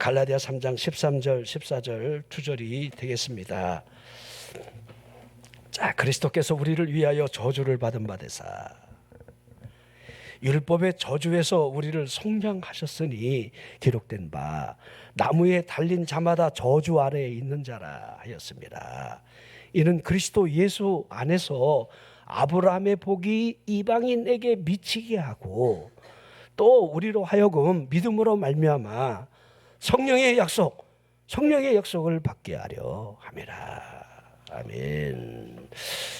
갈라디아 3장 13절 14절 2절이 되겠습니다. 자, 그리스도께서 우리를 위하여 저주를 받은 바 되사 율법의 저주에서 우리를 속량하셨으니 기록된 바 나무에 달린 자마다 저주 아래에 있는 자라 하였습니다. 이는 그리스도 예수 안에서 아브라함의 복이 이방인에게 미치게 하고 또 우리로 하여금 믿음으로 말미암아 성령의 약속을 받게 하려 함이라. 아멘.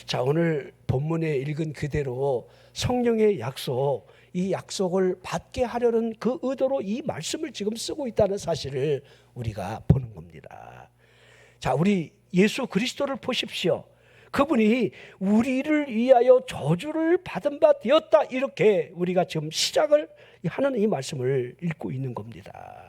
자, 오늘 본문에 읽은 그대로 성령의 약속, 이 약속을 받게 하려는 그 의도로 이 말씀을 지금 쓰고 있다는 사실을 우리가 보는 겁니다. 자, 우리 예수 그리스도를 보십시오. 그분이 우리를 위하여 저주를 받은 바 되었다, 이렇게 우리가 지금 시작을 하는 이 말씀을 읽고 있는 겁니다.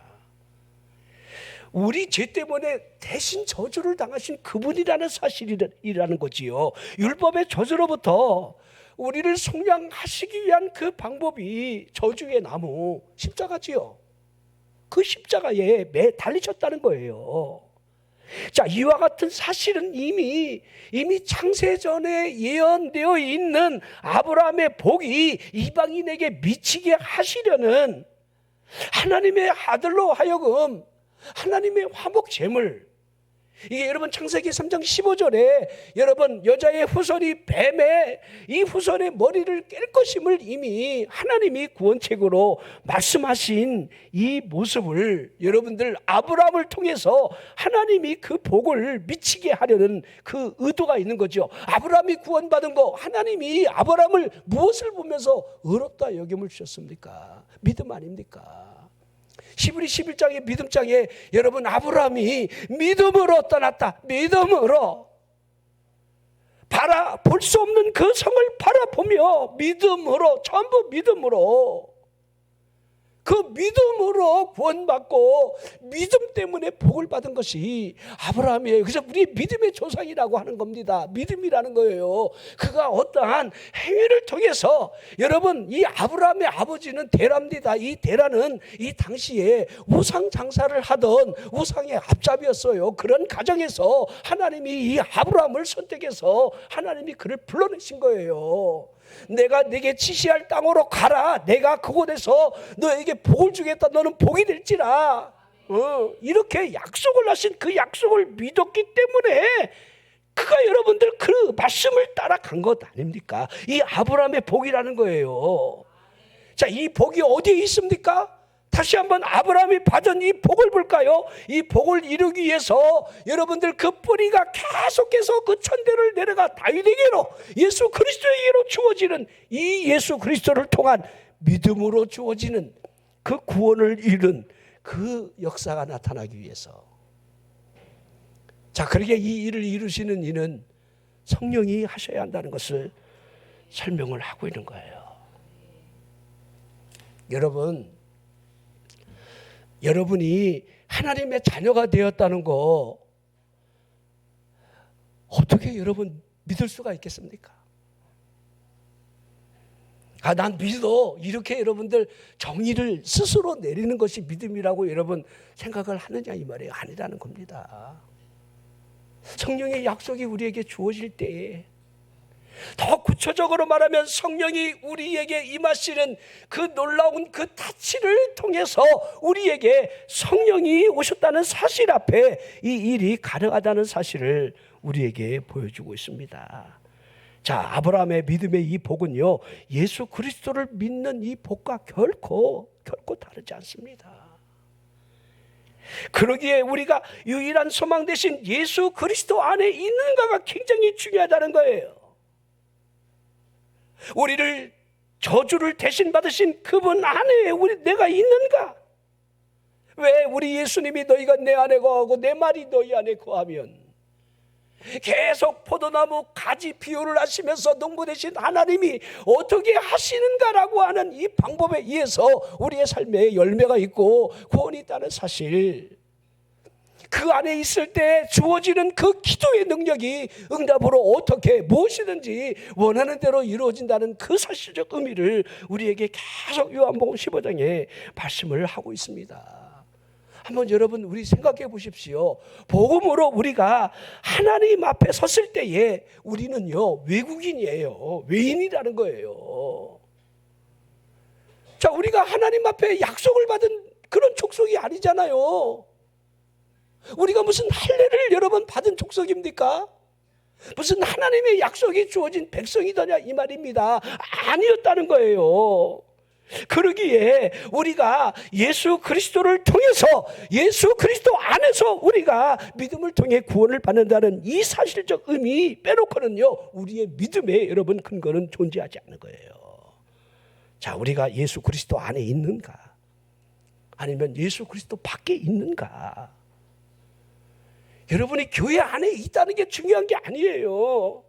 우리 죄 때문에 대신 저주를 당하신 그분이라는 사실이라는 거지요. 율법의 저주로부터 우리를 속량하시기 위한 그 방법이 저주의 나무 십자가지요. 그 십자가에 매 달리셨다는 거예요. 자, 이와 같은 사실은 이미 창세전에 예언되어 있는 아브라함의 복이 이방인에게 미치게 하시려는 하나님의 아들로 하여금 하나님의 화목 제물, 이게 여러분 창세기 3장 15절에 여러분 여자의 후손이 뱀의 이 후손의 머리를 깰 것임을 이미 하나님이 구원책으로 말씀하신 이 모습을 여러분들 아브라함을 통해서 하나님이 그 복을 미치게 하려는 그 의도가 있는 거죠. 아브라함이 구원받은 거 하나님이 아브라함을 무엇을 보면서 의롭다 여김을 주셨습니까? 믿음 아닙니까? 히브리 11장의 믿음장에 여러분 아브라함이 믿음으로 떠났다. 믿음으로 볼 수 없는 그 성을 바라보며 믿음으로, 전부 믿음으로, 그 믿음으로 구원받고 믿음 때문에 복을 받은 것이 아브라함이에요. 그래서 우리 믿음의 조상이라고 하는 겁니다. 믿음이라는 거예요. 그가 어떠한 행위를 통해서 여러분 이 아브라함의 아버지는 데라입니다. 이 데라는 이 당시에 우상 장사를 하던 우상의 앞잡이였어요. 그런 가정에서 하나님이 이 아브라함을 선택해서 하나님이 그를 불러내신 거예요. 내가 네게 지시할 땅으로 가라. 내가 그곳에서 너에게 복을 주겠다. 너는 복이 될지라. 이렇게 약속을 하신 그 약속을 믿었기 때문에 그가 여러분들 그 말씀을 따라간 것 아닙니까? 이 아브라함의 복이라는 거예요. 자, 이 복이 어디에 있습니까? 다시 한번 아브라함이 받은 이 복을 볼까요? 이 복을 이루기 위해서 여러분들 그 뿌리가 계속해서 그 천대를 내려가 다윗에게로 예수 그리스도에게로 주어지는 이 예수 그리스도를 통한 믿음으로 주어지는 그 구원을 이룬 그 역사가 나타나기 위해서. 자, 그러게 이 일을 이루시는 이는 성령이 하셔야 한다는 것을 설명을 하고 있는 거예요. 여러분이 하나님의 자녀가 되었다는 거 어떻게 여러분 믿을 수가 있겠습니까? 난 믿어. 이렇게 여러분들 정의를 스스로 내리는 것이 믿음이라고 여러분 생각을 하느냐 이 말이에요. 아니라는 겁니다. 성령의 약속이 우리에게 주어질 때에 더 구체적으로 말하면 성령이 우리에게 임하시는 그 놀라운 그 타치를 통해서 우리에게 성령이 오셨다는 사실 앞에 이 일이 가능하다는 사실을 우리에게 보여주고 있습니다. 자, 아브라함의 믿음의 이 복은요, 예수 그리스도를 믿는 이 복과 결코 다르지 않습니다. 그러기에 우리가 유일한 소망 되신 예수 그리스도 안에 있는가가 굉장히 중요하다는 거예요. 우리를 저주를 대신 받으신 그분 안에 내가 있는가? 왜 우리 예수님이 너희가 내 안에 거하고 내 말이 너희 안에 거하면 계속 포도나무 가지 비유를 하시면서 농부 되신 하나님이 어떻게 하시는가라고 하는 이 방법에 의해서 우리의 삶에 열매가 있고 구원이 있다는 사실, 그 안에 있을 때 주어지는 그 기도의 능력이 응답으로 어떻게 무엇이든지 원하는 대로 이루어진다는 그 사실적 의미를 우리에게 계속 요한복음 15장에 말씀을 하고 있습니다. 한번 여러분 우리 생각해 보십시오. 복음으로 우리가 하나님 앞에 섰을 때에 우리는요 외국인이에요. 외인이라는 거예요. 자, 우리가 하나님 앞에 약속을 받은 그런 족속이 아니잖아요. 우리가 무슨 할례를 여러 번 받은 족속입니까? 무슨 하나님의 약속이 주어진 백성이더냐 이 말입니다. 아니었다는 거예요. 그러기에 우리가 예수 그리스도를 통해서 예수 그리스도 안에서 우리가 믿음을 통해 구원을 받는다는 이 사실적 의미 빼놓고는요 우리의 믿음의 여러분 근거는 존재하지 않는 거예요. 자, 우리가 예수 그리스도 안에 있는가 아니면 예수 그리스도 밖에 있는가? 여러분이 교회 안에 있다는 게 중요한 게 아니에요.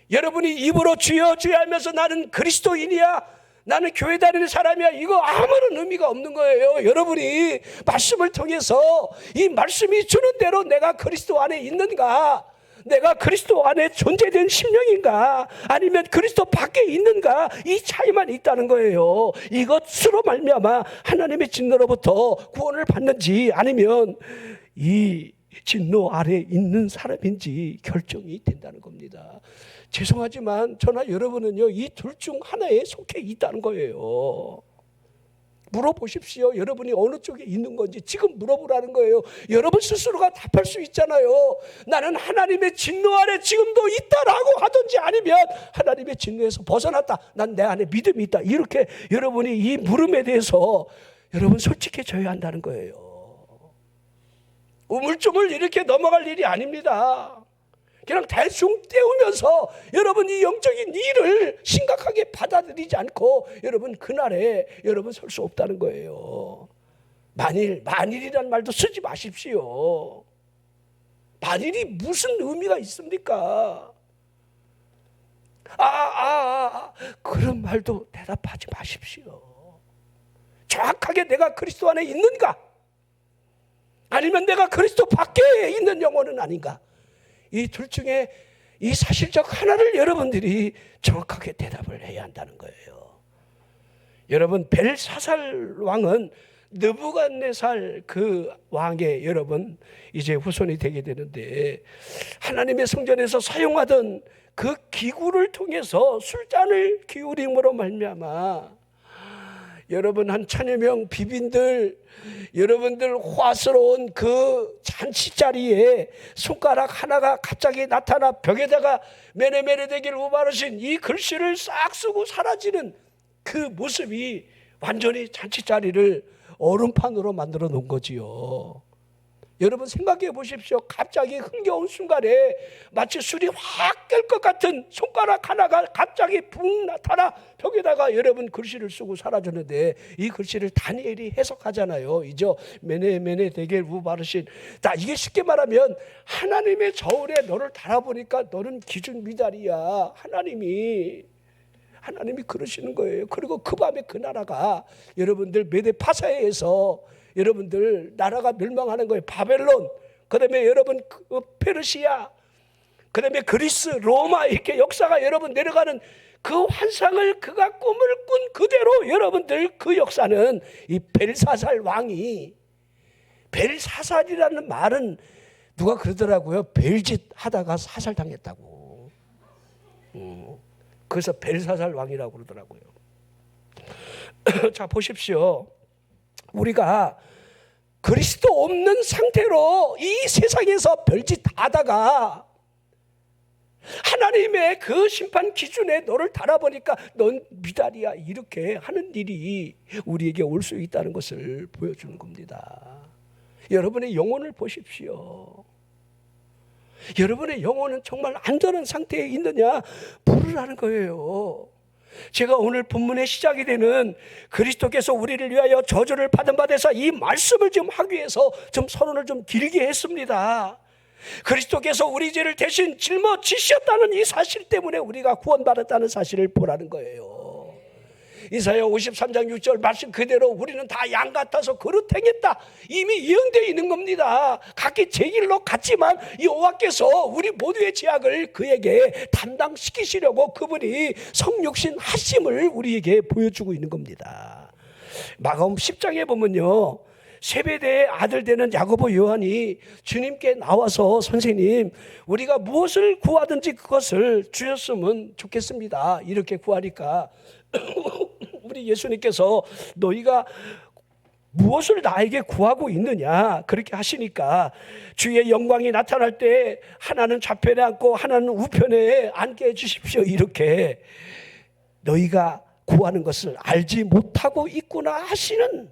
여러분이 입으로 주여 주여 하면서 나는 그리스도인이야, 나는 교회 다니는 사람이야, 이거 아무런 의미가 없는 거예요. 여러분이 말씀을 통해서 이 말씀이 주는 대로 내가 그리스도 안에 있는가, 내가 그리스도 안에 존재된 심령인가, 아니면 그리스도 밖에 있는가, 이 차이만 있다는 거예요. 이것으로 말미암아 하나님의 진노로부터 구원을 받는지 아니면 이 진노 아래 있는 사람인지 결정이 된다는 겁니다. 죄송하지만 저나 여러분은요 이 둘 중 하나에 속해 있다는 거예요. 물어보십시오. 여러분이 어느 쪽에 있는 건지 지금 물어보라는 거예요. 여러분 스스로가 답할 수 있잖아요. 나는 하나님의 진노 아래 지금도 있다라고 하든지 아니면 하나님의 진노에서 벗어났다, 난 내 안에 믿음이 있다, 이렇게 여러분이 이 물음에 대해서 여러분 솔직해져야 한다는 거예요. 우물쭈물 이렇게 넘어갈 일이 아닙니다. 그냥 대충 때우면서 여러분 이 영적인 일을 심각하게 받아들이지 않고 여러분 그날에 여러분 설 수 없다는 거예요. 만일이란 말도 쓰지 마십시오. 만일이 무슨 의미가 있습니까? 그런 말도 대답하지 마십시오. 정확하게 내가 그리스도 안에 있는가? 아니면 내가 그리스도 밖에 있는 영혼은 아닌가? 이 둘 중에 이 사실적 하나를 여러분들이 정확하게 대답을 해야 한다는 거예요. 여러분, 벨사살 왕은 느부갓네살 그 왕의 여러분 이제 후손이 되게 되는데, 하나님의 성전에서 사용하던 그 기구를 통해서 술잔을 기울임으로 말미암아 여러분 한 1000여 명 비빈들, 여러분들 화스러운 그 잔치 자리에 손가락 하나가 갑자기 나타나 벽에다가 메네메네 되기를 우바르신 이 글씨를 싹 쓰고 사라지는 그 모습이 완전히 잔치 자리를 얼음판으로 만들어 놓은 거지요. 여러분 생각해 보십시오. 갑자기 흥겨운 순간에 마치 술이 확 깰 것 같은 손가락 하나가 갑자기 붕 나타나 벽에다가 여러분 글씨를 쓰고 사라졌는데, 이 글씨를 다니엘이 해석하잖아요. 이죠. 메네메네 데겔 우바르신. 자, 이게 쉽게 말하면 하나님의 저울에 너를 달아보니까 너는 기준 미달이야. 하나님이 그러시는 거예요. 그리고 그 밤에 그 나라가 여러분들 메데파사에서 여러분들 나라가 멸망하는 거예요. 바벨론, 그 다음에 여러분 페르시아, 그 다음에 그리스, 로마, 이렇게 역사가 여러분 내려가는 그 환상을 그가 꿈을 꾼 그대로 여러분들 그 역사는 이 벨사살 왕이, 벨사살이라는 말은 누가 그러더라고요. 벨짓 하다가 사살당했다고. 그래서 벨사살 왕이라고 그러더라고요. 자, 보십시오. 우리가 그리스도 없는 상태로 이 세상에서 별짓 하다가 하나님의 그 심판 기준에 너를 달아보니까 넌 미달이야, 이렇게 하는 일이 우리에게 올 수 있다는 것을 보여주는 겁니다. 여러분의 영혼을 보십시오. 여러분의 영혼은 정말 안전한 상태에 있느냐 물으라는 거예요. 제가 오늘 본문의 시작이 되는 그리스도께서 우리를 위하여 저주를 받은 바 되사, 이 말씀을 좀 하기 위해서 좀 서론을 좀 길게 했습니다. 그리스도께서 우리 죄를 대신 짊어지셨다는 이 사실 때문에 우리가 구원받았다는 사실을 보라는 거예요. 이사야 53장 6절 말씀 그대로 우리는 다 양 같아서 그릇행했다, 이미 예언되어 있는 겁니다. 각기 제 길로 갔지만 여호와께서 우리 모두의 죄악을 그에게 담당시키시려고 그분이 성육신 하심을 우리에게 보여주고 있는 겁니다. 마가음 10장에 보면요, 세베대의 아들 되는 야고보 요한이 주님께 나와서 선생님, 우리가 무엇을 구하든지 그것을 주셨으면 좋겠습니다. 이렇게 구하니까 우리 예수님께서 너희가 무엇을 나에게 구하고 있느냐 그렇게 하시니까 주의 영광이 나타날 때 하나는 좌편에 앉고 하나는 우편에 앉게 해주십시오. 이렇게 너희가 구하는 것을 알지 못하고 있구나 하시는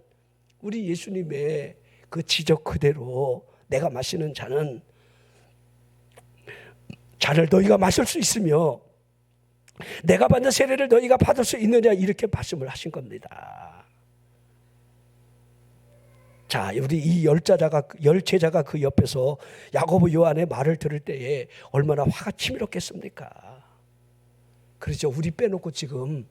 우리 예수님의 그 지적 그대로 내가 마시는 잔을 너희가 마실 수 있으며 내가 받는 세례를 너희가 받을 수 있느냐 이렇게 말씀을 하신 겁니다. 자, 우리 이 열 제자가 그 옆에서 야고보 요한의 말을 들을 때에 얼마나 화가 치밀었겠습니까? 그렇죠. 우리 빼놓고 지금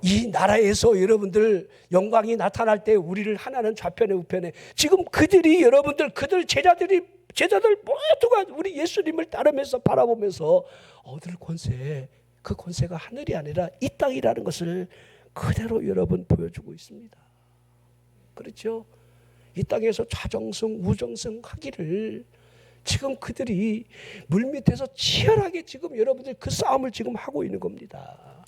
이 나라에서 여러분들 영광이 나타날 때 우리를 하나는 좌편에 우편에 지금 그들이 여러분들 그들 제자들 모두가 우리 예수님을 따르면서 바라보면서 얻을 권세, 그 권세가 하늘이 아니라 이 땅이라는 것을 그대로 여러분 보여주고 있습니다. 그렇죠? 이 땅에서 좌정승 우정승 하기를 지금 그들이 물밑에서 치열하게 지금 여러분들 그 싸움을 지금 하고 있는 겁니다.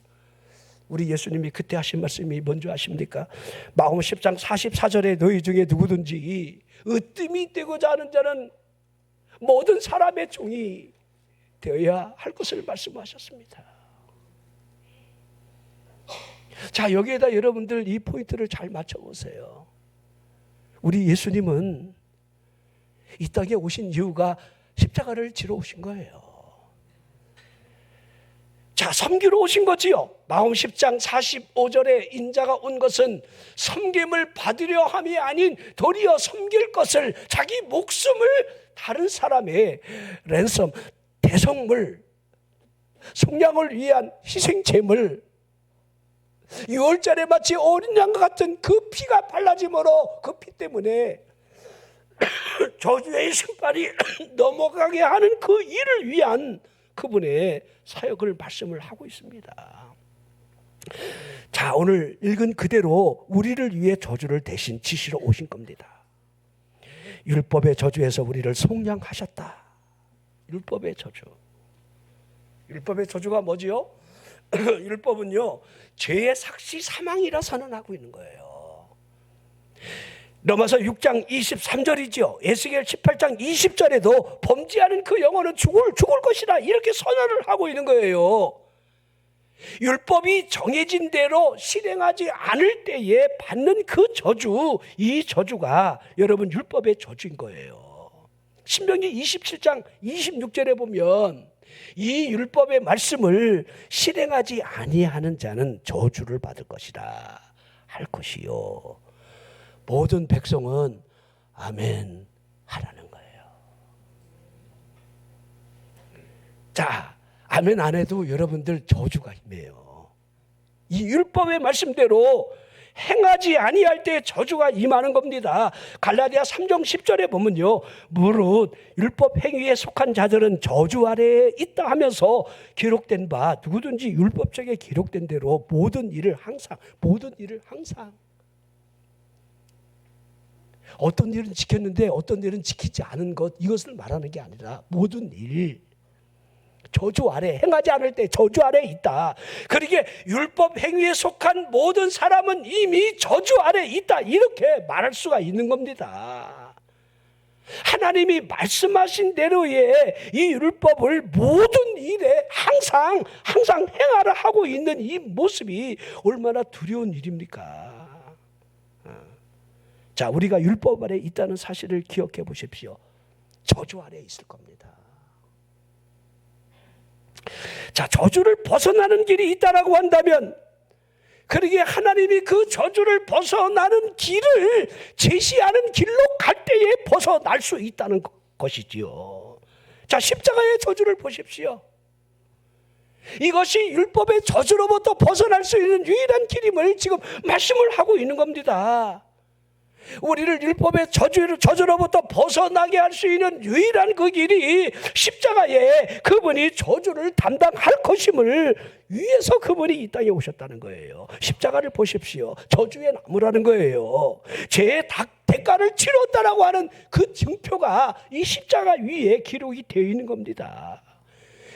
우리 예수님이 그때 하신 말씀이 뭔지 아십니까? 마가복음 10장 44절에 너희 중에 누구든지 으뜸이 되고자 하는 자는 모든 사람의 종이 되어야 할 것을 말씀하셨습니다. 자, 여기에다 여러분들 이 포인트를 잘 맞춰보세요. 우리 예수님은 이 땅에 오신 이유가 십자가를 지러 오신 거예요. 자, 섬기러 오신 거지요. 마가복음 10장 45절에 인자가 온 것은 섬김을 받으려 함이 아닌 도리어 섬길 것을 자기 목숨을 다른 사람의 랜섬, 대성물, 속량을 위한 희생제물, 6월절에 마치 어린 양과 같은 그 피가 발라짐으로 그 피 때문에 저주의 신발이 넘어가게 하는 그 일을 위한 그분의 사역을 말씀을 하고 있습니다. 자, 오늘 읽은 그대로 우리를 위해 저주를 대신 지시러 오신 겁니다. 율법의 저주에서 우리를 속량하셨다. 율법의 저주. 율법의 저주가 뭐지요? 율법은요, 죄의 삭시 사망이라 선언하고 있는 거예요. 로마서 6장 23절이죠. 에스겔 18장 20절에도 범죄하는 그 영혼은 죽을 것이다 이렇게 선언을 하고 있는 거예요. 율법이 정해진 대로 실행하지 않을 때에 받는 그 저주, 이 저주가 여러분 율법의 저주인 거예요. 신명기 27장 26절에 보면 이 율법의 말씀을 실행하지 아니하는 자는 저주를 받을 것이다 할 것이요 모든 백성은 아멘 하라는 거예요. 자, 아멘 안 해도 여러분들 저주가 임해요. 이 율법의 말씀대로 행하지 아니할 때 저주가 임하는 겁니다. 갈라디아 3장 10절에 보면요, 무릇 율법 행위에 속한 자들은 저주 아래에 있다 하면서 기록된 바 누구든지 율법책에 기록된 대로 모든 일을 항상 어떤 일은 지켰는데 어떤 일은 지키지 않은 것, 이것을 말하는 게 아니라 모든 일 저주 아래, 행하지 않을 때 저주 아래에 있다. 그러기에 율법 행위에 속한 모든 사람은 이미 저주 아래에 있다 이렇게 말할 수가 있는 겁니다. 하나님이 말씀하신 대로의 이 율법을 모든 일에 항상 행하라 하고 있는 이 모습이 얼마나 두려운 일입니까? 자, 우리가 율법 아래에 있다는 사실을 기억해 보십시오. 저주 아래에 있을 겁니다. 자, 저주를 벗어나는 길이 있다라고 한다면 그러기에 하나님이 그 저주를 벗어나는 길을 제시하는 길로 갈 때에 벗어날 수 있다는 것이지요. 자, 십자가의 저주를 보십시오. 이것이 율법의 저주로부터 벗어날 수 있는 유일한 길임을 지금 말씀을 하고 있는 겁니다. 우리를 율법의 저주로부터 벗어나게 할 수 있는 유일한 그 길이 십자가에 그분이 저주를 담당할 것임을 위해서 그분이 이 땅에 오셨다는 거예요. 십자가를 보십시오. 저주의 나무라는 거예요. 죄의 대가를 치렀다라고 하는 그 증표가 이 십자가 위에 기록이 되어 있는 겁니다.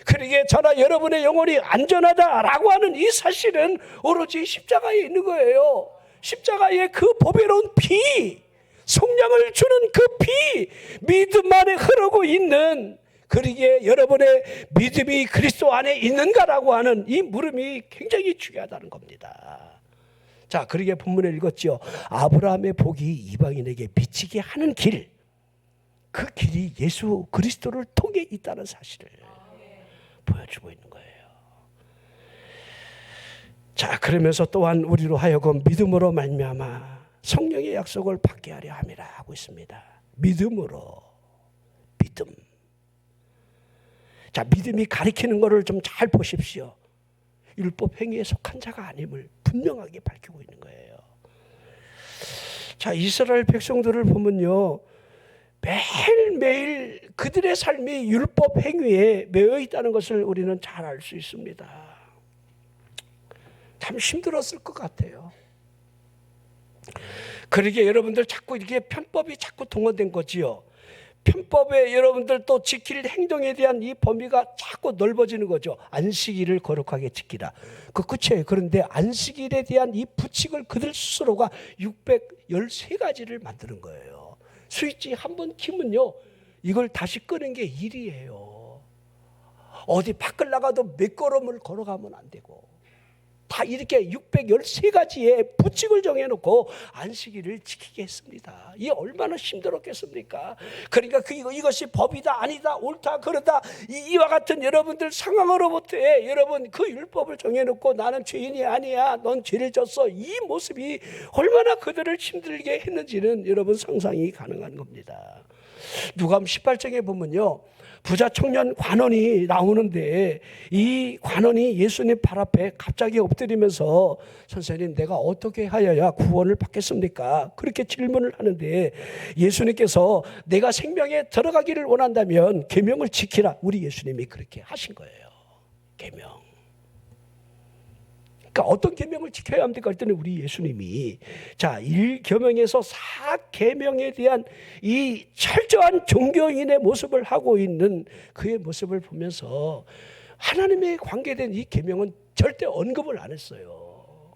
그러기에 저나 여러분의 영혼이 안전하다라고 하는 이 사실은 오로지 십자가에 있는 거예요. 십자가의 그 보배로운 피, 속량을 주는 그 피, 믿음 안에 흐르고 있는, 그러기에 여러분의 믿음이 그리스도 안에 있는가라고 하는 이 물음이 굉장히 중요하다는 겁니다. 자, 그러기에 본문에 읽었죠. 아브라함의 복이 이방인에게 비치게 하는 길, 그 길이 예수 그리스도를 통해 있다는 사실을 보여주고 있는 거예요. 자, 그러면서 또한 우리로 하여금 믿음으로 말미암아 성령의 약속을 받게 하려 함이라 하고 있습니다. 믿음으로, 믿음. 자, 믿음이 가리키는 것을 좀 잘 보십시오. 율법 행위에 속한 자가 아님을 분명하게 밝히고 있는 거예요. 자, 이스라엘 백성들을 보면요, 매일매일 그들의 삶이 율법 행위에 매여 있다는 것을 우리는 잘 알 수 있습니다. 참 힘들었을 것 같아요. 그러기에 여러분들 자꾸 이렇게 편법이 자꾸 동원된 거지요. 편법에 여러분들 또 지킬 행동에 대한 이 범위가 자꾸 넓어지는 거죠. 안식일을 거룩하게 지키라. 그 끝이에요. 그런데 안식일에 대한 이 부칙을 그들 스스로가 613가지를 만드는 거예요. 스위치 한번 키면요, 이걸 다시 끄는 게 일이에요. 어디 밖을 나가도 몇 걸음을 걸어가면 안 되고, 다 이렇게 613가지의 부칙을 정해놓고 안식일을 지키게 했습니다. 이게 얼마나 힘들었겠습니까? 그러니까 이것이 법이다 아니다 옳다 그러다 이와 같은 여러분들 상황으로부터 여러분 그 율법을 정해놓고 나는 죄인이 아니야, 넌 죄를 졌어, 이 모습이 얼마나 그들을 힘들게 했는지는 여러분 상상이 가능한 겁니다. 누가복음 18장에 보면요, 부자 청년 관원이 나오는데 이 관원이 예수님 발 앞에 갑자기 엎드리면서 선생님, 내가 어떻게 하여야 구원을 받겠습니까? 그렇게 질문을 하는데 예수님께서 내가 생명에 들어가기를 원한다면 계명을 지키라. 우리 예수님이 그렇게 하신 거예요. 계명. 그러니까 어떤 계명을 지켜야 합니까? 그랬더니 우리 예수님이 자, 1계명에서 4계명에 대한 이 철저한 종교인의 모습을 하고 있는 그의 모습을 보면서 하나님의 관계된 이 계명은 절대 언급을 안 했어요.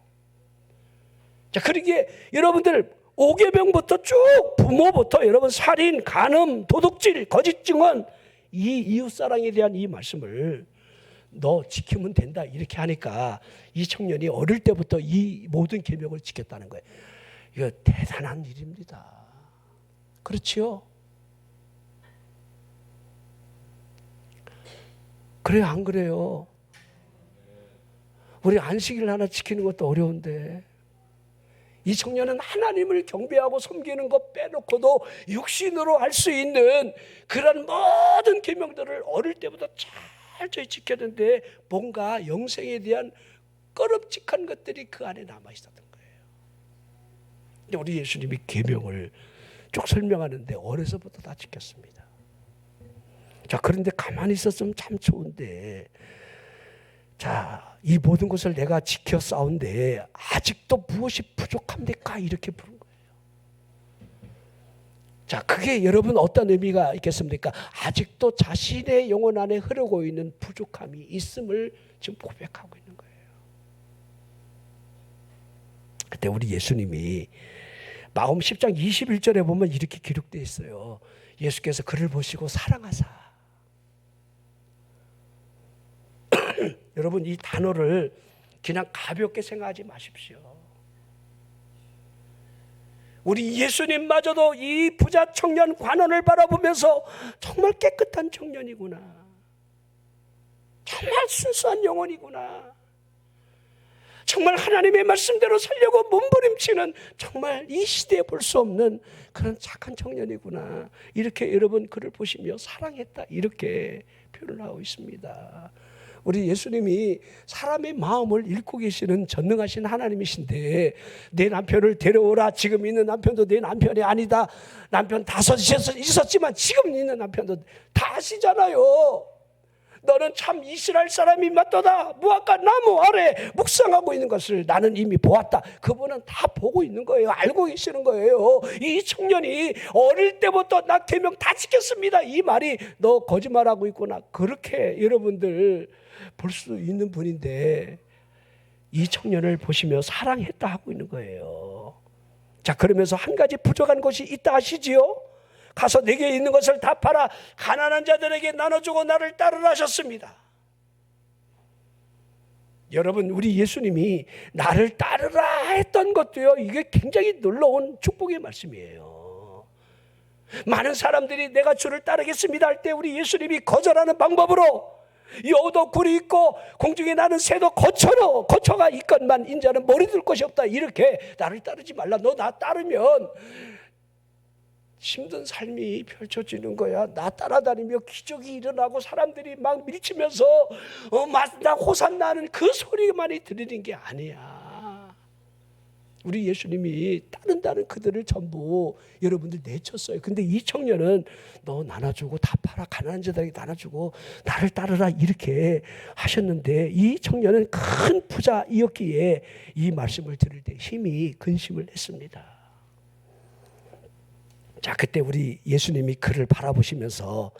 자, 그러기에 여러분들 5계명부터 쭉 부모부터 여러분 살인, 간음, 도둑질, 거짓 증언, 이 이웃사랑에 대한 이 말씀을 너 지키면 된다 이렇게 하니까 이 청년이 어릴 때부터 이 모든 계명을 지켰다는 거예요. 이거 대단한 일입니다. 그렇지요? 그래요, 안 그래요? 우리 안식일 하나 지키는 것도 어려운데 이 청년은 하나님을 경배하고 섬기는 것 빼놓고도 육신으로 할 수 있는 그런 모든 계명들을 어릴 때부터 철저히 지켰는데 뭔가 영생에 대한 꺼름직한 것들이 그 안에 남아 있었던 거예요. 근데 우리 예수님이 계명을 쭉 설명하는데 어려서부터 다 지켰습니다. 자, 그런데 가만히 있었으면 참 좋은데, 자, 이 모든 것을 내가 지켜 싸운데 아직도 무엇이 부족합니까? 이렇게 부른 거예요. 자, 그게 여러분 어떤 의미가 있겠습니까? 아직도 자신의 영혼 안에 흐르고 있는 부족함이 있음을 지금 고백하고 있는 거예요. 그때 우리 예수님이 마음 10장 21절에 보면 이렇게 기록되어 있어요. 예수께서 그를 보시고 사랑하사. 여러분, 이 단어를 그냥 가볍게 생각하지 마십시오. 우리 예수님마저도 이 부자 청년 관원을 바라보면서 정말 깨끗한 청년이구나, 정말 순수한 영혼이구나, 정말 하나님의 말씀대로 살려고 몸부림치는 정말 이 시대에 볼 수 없는 그런 착한 청년이구나, 이렇게 여러분 그를 보시며 사랑했다 이렇게 표현을 하고 있습니다. 우리 예수님이 사람의 마음을 읽고 계시는 전능하신 하나님이신데 내 남편을 데려오라. 지금 있는 남편도 내 남편이 아니다. 남편 5 있었지만 지금 있는 남편도 다 아시잖아요. 너는 참 이스라엘 사람이 맞도다. 무화과 나무 아래 묵상하고 있는 것을 나는 이미 보았다. 그분은 다 보고 있는 거예요. 알고 계시는 거예요. 이 청년이 어릴 때부터 나 계명 다 지켰습니다. 이 말이 너 거짓말하고 있구나. 그렇게 여러분들 볼 수 있는 분인데 이 청년을 보시며 사랑했다 하고 있는 거예요. 자, 그러면서 한 가지 부족한 것이 있다 하시지요. 가서 내게 있는 것을 다 팔아 가난한 자들에게 나눠주고 나를 따르라 하셨습니다. 여러분, 우리 예수님이 나를 따르라 했던 것도요, 이게 굉장히 놀라운 축복의 말씀이에요. 많은 사람들이 내가 주를 따르겠습니다 할 때 우리 예수님이 거절하는 방법으로 여우도 굴이 있고 공중에 나는 새도 거처가 있건만 인자는 머리 둘 것이 없다. 이렇게 나를 따르지 말라. 너 나 따르면 힘든 삶이 펼쳐지는 거야. 나 따라다니며 기적이 일어나고 사람들이 막 밀치면서 나 호산나는 그 소리만이 들리는 게 아니야. 우리 예수님이 따른다는 그들을 전부 여러분들 내쳤어요. 근데 이 청년은 너 나눠주고 다 팔아 가난한 자들에게 나눠주고 나를 따르라 이렇게 하셨는데 이 청년은 큰 부자이었기에 이 말씀을 들을 때 힘이 근심을 했습니다. 자, 그때 우리 예수님이 그를 바라보시면서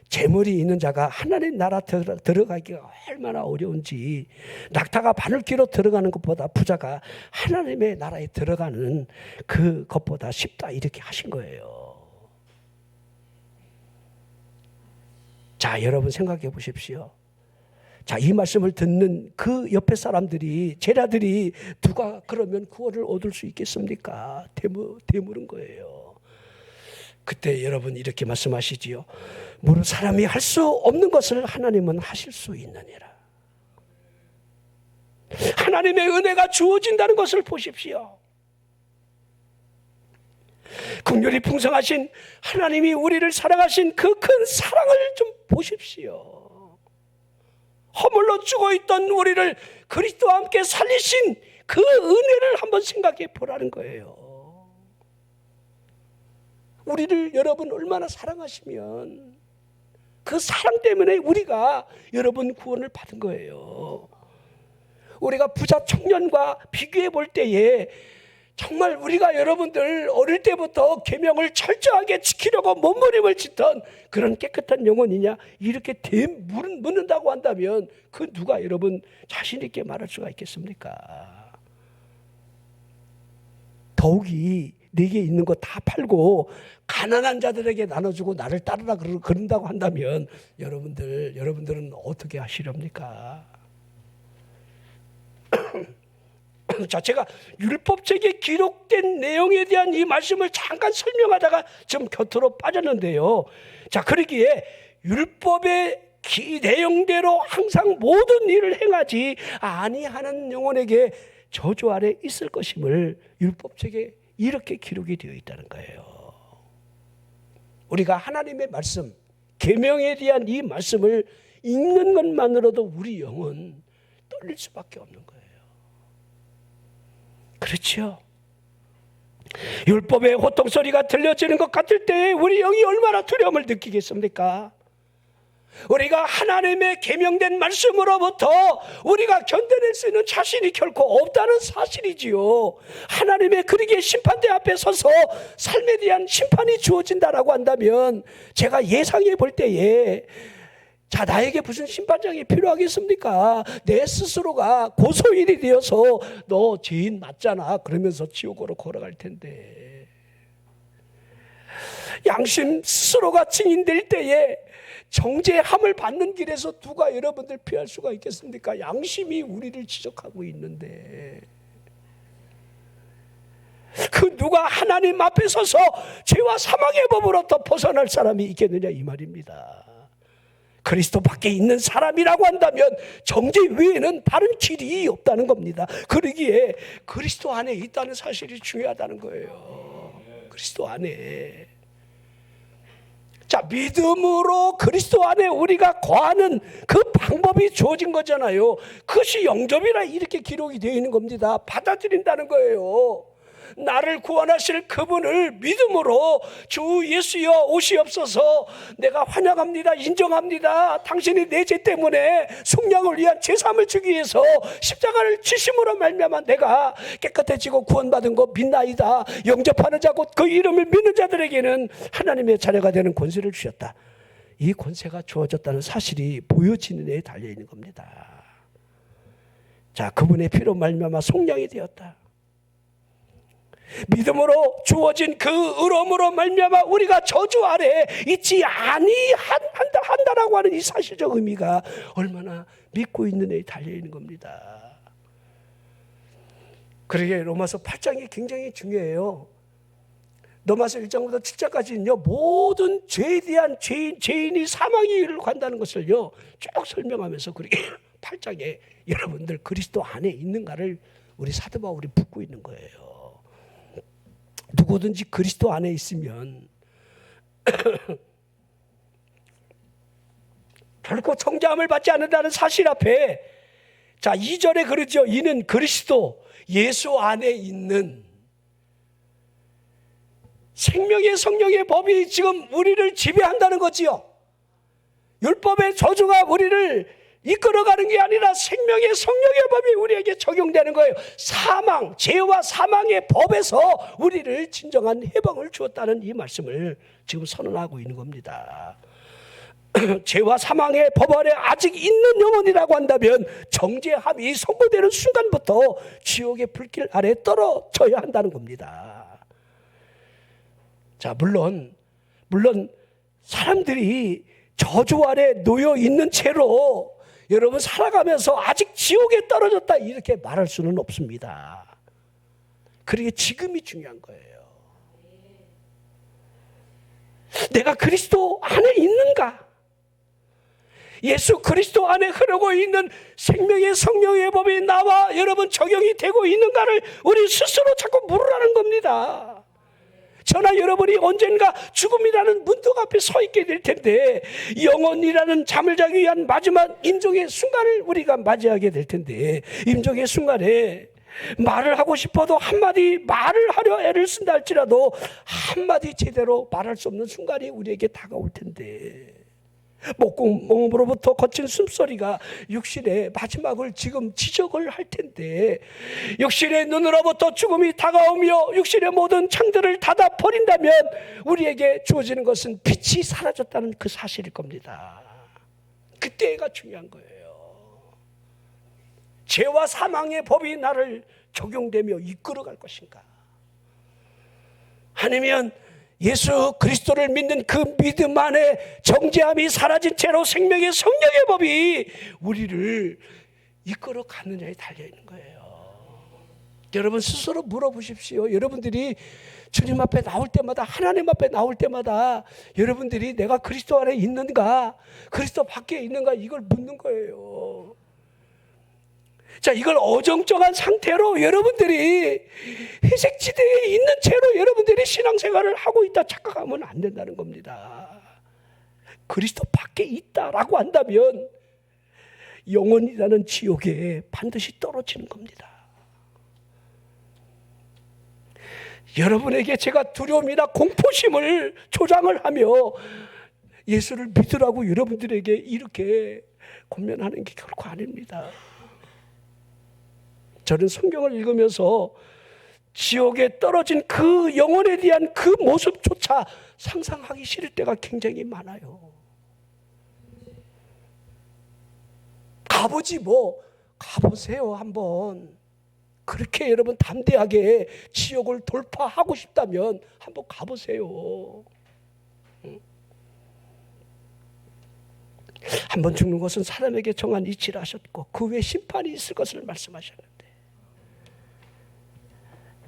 재물이 있는 자가 하나님 나라 들어가기가 얼마나 어려운지, 낙타가 바늘귀로 들어가는 것보다 부자가 하나님의 나라에 들어가는 그것보다 쉽다 이렇게 하신 거예요. 자, 여러분 생각해 보십시오. 자, 이 말씀을 듣는 그 옆에 사람들이, 제자들이 누가 그러면 구원을 얻을 수 있겠습니까? 대물은 거예요. 그때 여러분 이렇게 말씀하시지요. 무릇 사람이 할 수 없는 것을 하나님은 하실 수 있느니라. 하나님의 은혜가 주어진다는 것을 보십시오. 긍휼이 풍성하신 하나님이 우리를 사랑하신 그 큰 사랑을 좀 보십시오. 허물로 죽어있던 우리를 그리스도와 함께 살리신 그 은혜를 한번 생각해 보라는 거예요. 우리를 여러분 얼마나 사랑하시면 그 사랑 때문에 우리가 여러분 구원을 받은 거예요. 우리가 부자 청년과 비교해 볼 때에 정말 우리가 여러분들 어릴 때부터 계명을 철저하게 지키려고 몸부림을 짓던 그런 깨끗한 영혼이냐 이렇게 묻는다고 한다면 그 누가 여러분 자신 있게 말할 수가 있겠습니까? 더욱이 내게 있는 거 다 팔고 가난한 자들에게 나눠주고 나를 따르라 그런다고 한다면 여러분들은 어떻게 하시렵니까? 자, 제가 율법책에 기록된 내용에 대한 이 말씀을 잠깐 설명하다가 좀 곁으로 빠졌는데요. 자, 그러기에 율법의 내용대로 항상 모든 일을 행하지 아니하는 영혼에게 저주 아래 있을 것임을 율법책에 이렇게 기록이 되어 있다는 거예요. 우리가 하나님의 말씀, 계명에 대한 이 말씀을 읽는 것만으로도 우리 영은 떨릴 수밖에 없는 거예요. 그렇죠? 율법의 호통소리가 들려지는 것 같을 때에 우리 영이 얼마나 두려움을 느끼겠습니까? 우리가 하나님의 계명된 말씀으로부터 우리가 견뎌낼 수 있는 자신이 결코 없다는 사실이지요. 하나님의 그리기의 심판대 앞에 서서 삶에 대한 심판이 주어진다라고 한다면 제가 예상해 볼 때에 자, 나에게 무슨 심판장이 필요하겠습니까? 내 스스로가 고소인이 되어서 너 죄인 맞잖아 그러면서 지옥으로 걸어갈 텐데, 양심 스스로가 증인될 때에 정죄함을 받는 길에서 누가 여러분들 피할 수가 있겠습니까? 양심이 우리를 지적하고 있는데 그 누가 하나님 앞에 서서 죄와 사망의 법으로부터 벗어날 사람이 있겠느냐 이 말입니다. 그리스도 밖에 있는 사람이라고 한다면 정죄 외에는 다른 길이 없다는 겁니다. 그러기에 그리스도 안에 있다는 사실이 중요하다는 거예요. 그리스도 안에. 자, 믿음으로 그리스도 안에 우리가 거하는 그 방법이 주어진 거잖아요. 그것이 영접이라 이렇게 기록이 되어 있는 겁니다. 받아들인다는 거예요. 나를 구원하실 그분을 믿음으로 주 예수여 오시옵소서, 내가 환영합니다, 인정합니다, 당신이 내 죄 때문에 속량을 위한 제사함을 주기 위해서 십자가를 지심으로 말미암아 내가 깨끗해지고 구원받은 거 믿나이다. 영접하는 자고 그 이름을 믿는 자들에게는 하나님의 자녀가 되는 권세를 주셨다. 이 권세가 주어졌다는 사실이 보여지는 데에 달려있는 겁니다. 자, 그분의 피로 말미암아 속량이 되었다. 믿음으로 주어진 그 의로움으로 말미암아 우리가 저주 아래 있지 아니한다라고 하는 이 사실적 의미가 얼마나 믿고 있는 데에 달려있는 겁니다. 그러게 로마서 8장이 굉장히 중요해요. 로마서 1장부터 7장까지는요, 모든 죄에 대한 죄인이 사망의 길을 간다는 것을요 쭉 설명하면서 그렇게 8장에 여러분들 그리스도 안에 있는가를 우리 사도 바울이 묻고 있는 거예요. 누구든지 그리스도 안에 있으면 결코 정죄함을 받지 않는다는 사실 앞에, 자 2절에 그러죠. 이는 그리스도 예수 안에 있는 생명의 성령의 법이 지금 우리를 지배한다는 거지요. 율법의 저주가 우리를 이끌어가는 게 아니라 생명의 성령의 법이 우리에게 적용되는 거예요. 사망, 죄와 사망의 법에서 우리를 진정한 해방을 주었다는 이 말씀을 지금 선언하고 있는 겁니다. 죄와 사망의 법 아래 아직 있는 영혼이라고 한다면 정죄함이 선고되는 순간부터 지옥의 불길 아래 떨어져야 한다는 겁니다. 자, 물론 사람들이 저주 아래 놓여 있는 채로 여러분 살아가면서 아직 지옥에 떨어졌다 이렇게 말할 수는 없습니다. 그러게 지금이 중요한 거예요. 내가 그리스도 안에 있는가? 예수 그리스도 안에 흐르고 있는 생명의 성령의 법이 나와 여러분 적용이 되고 있는가를 우리 스스로 자꾸 물으라는 겁니다. 저나 여러분이 언젠가 죽음이라는 문턱 앞에 서 있게 될 텐데, 영원이라는 잠을 자기 위한 마지막 임종의 순간을 우리가 맞이하게 될 텐데, 임종의 순간에 말을 하고 싶어도 한마디 말을 하려 애를 쓴다 할지라도 한마디 제대로 말할 수 없는 순간이 우리에게 다가올 텐데, 목구멍으로부터 거친 숨소리가 육신의 마지막을 지금 지적을 할 텐데, 육신의 눈으로부터 죽음이 다가오며 육신의 모든 창들을 닫아 버린다면 우리에게 주어지는 것은 빛이 사라졌다는 그 사실일 겁니다. 그때가 중요한 거예요. 죄와 사망의 법이 나를 적용되며 이끌어갈 것인가, 아니면 예수 그리스도를 믿는 그 믿음 안에 정죄함이 사라진 채로 생명의 성령의 법이 우리를 이끌어 가느냐에 달려있는 거예요. 여러분 스스로 물어보십시오. 여러분들이 주님 앞에 나올 때마다, 하나님 앞에 나올 때마다 여러분들이 내가 그리스도 안에 있는가, 그리스도 밖에 있는가, 이걸 묻는 거예요. 자, 이걸 어정쩡한 상태로 여러분들이 회색지대에 있는 채로 여러분들이 신앙생활을 하고 있다 착각하면 안 된다는 겁니다. 그리스도 밖에 있다라고 한다면 영원이라는 지옥에 반드시 떨어지는 겁니다. 여러분에게 제가 두려움이나 공포심을 조장을 하며 예수를 믿으라고 여러분들에게 이렇게 권면하는 게 결코 아닙니다. 저는 성경을 읽으면서 지옥에 떨어진 그 영혼에 대한 그 모습조차 상상하기 싫을 때가 굉장히 많아요. 가보지 뭐, 가보세요 한번. 그렇게 여러분 담대하게 지옥을 돌파하고 싶다면 한번 가보세요. 한번 죽는 것은 사람에게 정한 이치를 하셨고 그 후에 심판이 있을 것을 말씀하셨는데,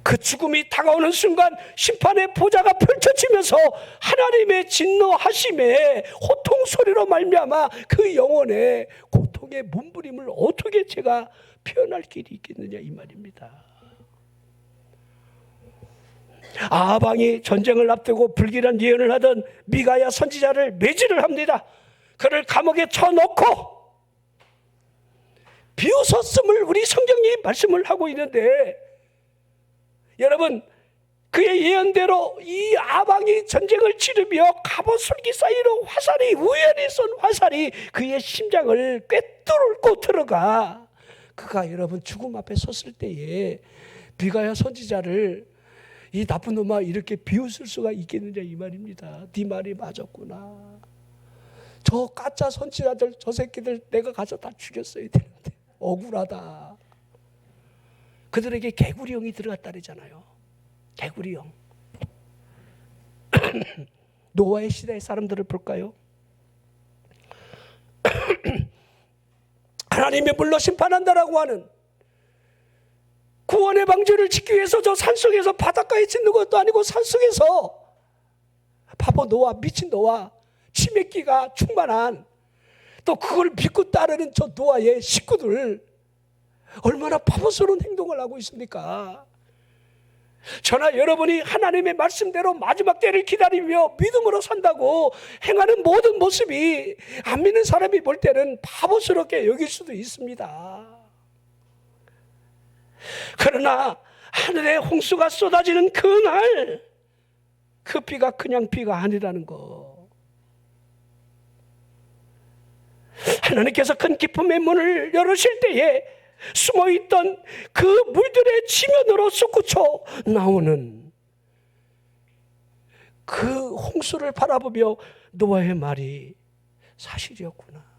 그 죽음이 다가오는 순간 심판의 보좌가 펼쳐지면서 하나님의 진노하심에 호통 소리로 말미암아 그 영혼의 고통의 몸부림을 어떻게 제가 표현할 길이 있겠느냐 이 말입니다. 아방이 전쟁을 앞두고 불길한 예언을 하던 미가야 선지자를 매질을 합니다. 그를 감옥에 쳐넣고 비웃었음을 우리 성경이 말씀을 하고 있는데, 여러분, 그의 예언대로 이 아방이 전쟁을 치르며 갑옷술기 사이로 화살이, 우연히 쏜 화살이 그의 심장을 꿰뚫고 들어가 그가 여러분 죽음 앞에 섰을 때에 미가야 선지자를 이 나쁜 놈아 이렇게 비웃을 수가 있겠느냐 이 말입니다. 네 말이 맞았구나. 저 가짜 선지자들, 저 새끼들 내가 가서 다 죽였어야 되는데 억울하다. 그들에게 개구리형이 들어갔다잖아요. 개구리형. 노아의 시대의 사람들을 볼까요? 하나님이 물로 심판한다라고 하는 구원의 방주를 짓기 위해서 저 산속에서 바닷가에 짓는 것도 아니고 산속에서 바보 노아, 미친 노아, 치맥기가 충만한, 또 그걸 믿고 따르는 저 노아의 식구들 얼마나 바보스러운 행동을 하고 있습니까? 저나 여러분이 하나님의 말씀대로 마지막 때를 기다리며 믿음으로 산다고 행하는 모든 모습이 안 믿는 사람이 볼 때는 바보스럽게 여길 수도 있습니다. 그러나 하늘에 홍수가 쏟아지는 그날, 그 비가 그냥 비가 아니라는 거. 하나님께서 큰 기쁨의 문을 열으실 때에 숨어있던 그 물들의 지면으로 솟구쳐 나오는 그 홍수를 바라보며 노아의 말이 사실이었구나.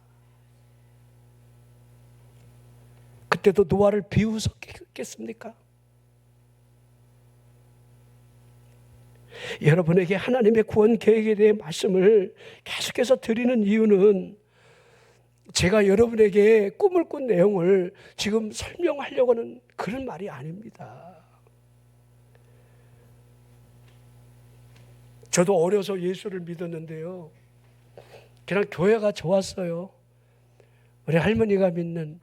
그때도 노아를 비웃었겠습니까? 여러분에게 하나님의 구원 계획에 대해 말씀을 계속해서 드리는 이유는 제가 여러분에게 꿈을 꾼 내용을 지금 설명하려고 하는 그런 말이 아닙니다. 저도 어려서 예수를 믿었는데요, 그냥 교회가 좋았어요. 우리 할머니가 믿는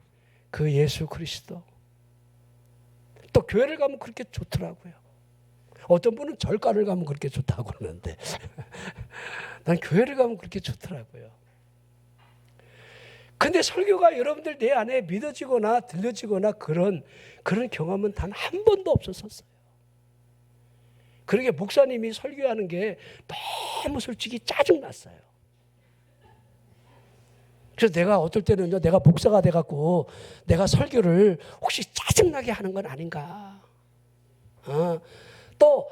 그 예수 그리스도. 또 교회를 가면 그렇게 좋더라고요. 어떤 분은 절가를 가면 그렇게 좋다고 그러는데 난 교회를 가면 그렇게 좋더라고요. 근데 설교가 여러분들 내 안에 믿어지거나 들려지거나 그런 경험은 단 한 번도 없었어요. 그러게 목사님이 설교하는 게 너무 솔직히 짜증났어요. 그래서 내가 어떨 때는요, 내가 목사가 돼갖고 내가 설교를 혹시 짜증나게 하는 건 아닌가. 또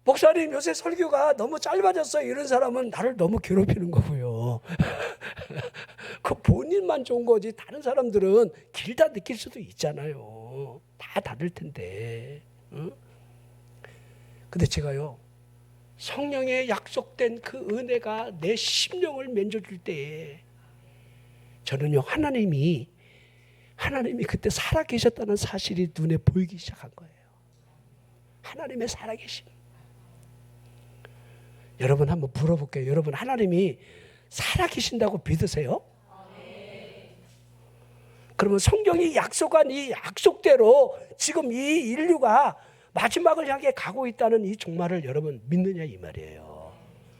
목사님 요새 설교가 너무 짧아졌어요, 이런 사람은 나를 너무 괴롭히는 거고요. 그 본인만 좋은 거지 다른 사람들은 길다 느낄 수도 있잖아요. 다 다를 텐데. 근데 제가요, 성령의 약속된 그 은혜가 내 심령을 만져줄 때에 저는요, 하나님이 그때 살아계셨다는 사실이 눈에 보이기 시작한 거예요. 하나님의 살아계심. 여러분 한번 물어볼게요. 여러분 하나님이 살아계신다고 믿으세요? 그러면 성경이 약속한 이 약속대로 지금 이 인류가 마지막을 향해 가고 있다는 이 종말을 여러분 믿느냐 이 말이에요.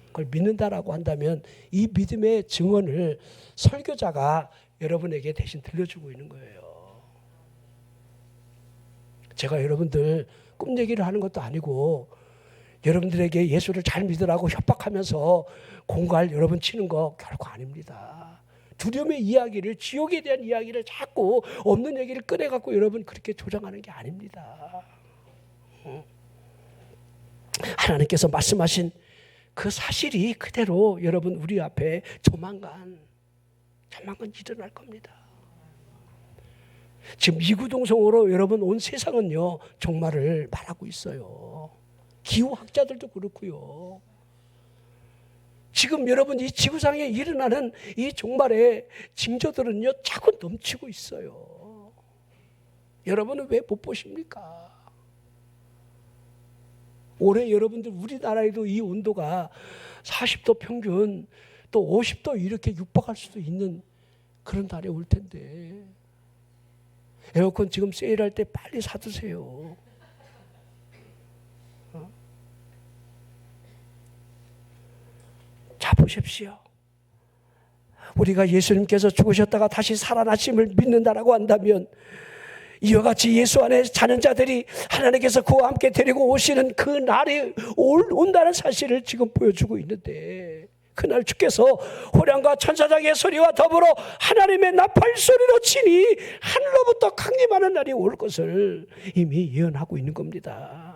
그걸 믿는다라고 한다면 이 믿음의 증언을 설교자가 여러분에게 대신 들려주고 있는 거예요. 제가 여러분들 꿈 얘기를 하는 것도 아니고 여러분들에게 예수를 잘 믿으라고 협박하면서 공갈 여러분 치는 거 결코 아닙니다. 두려움의 이야기를, 지옥에 대한 이야기를 자꾸 없는 얘기를 꺼내갖고 여러분 그렇게 조장하는 게 아닙니다. 하나님께서 말씀하신 그 사실이 그대로 여러분 우리 앞에 조만간 일어날 겁니다. 지금 이구동성으로 여러분 온 세상은요 종말을 말하고 있어요. 기후학자들도 그렇고요. 지금 여러분 이 지구상에 일어나는 이 종말의 징조들은요 자꾸 넘치고 있어요. 여러분은 왜 못 보십니까? 올해 여러분들 우리나라에도 이 온도가 40도 평균 또 50도 이렇게 육박할 수도 있는 그런 날이 올 텐데 에어컨 지금 세일할 때 빨리 사두세요. 자, 보십시오. 우리가 예수님께서 죽으셨다가 다시 살아나심을 믿는다라고 한다면 이와 같이 예수 안에 사는 자들이 하나님께서 그와 함께 데리고 오시는 그 날이 온다는 사실을 지금 보여주고 있는데, 그날 주께서 호령과 천사장의 소리와 더불어 하나님의 나팔 소리로 치니 하늘로부터 강림하는 날이 올 것을 이미 예언하고 있는 겁니다.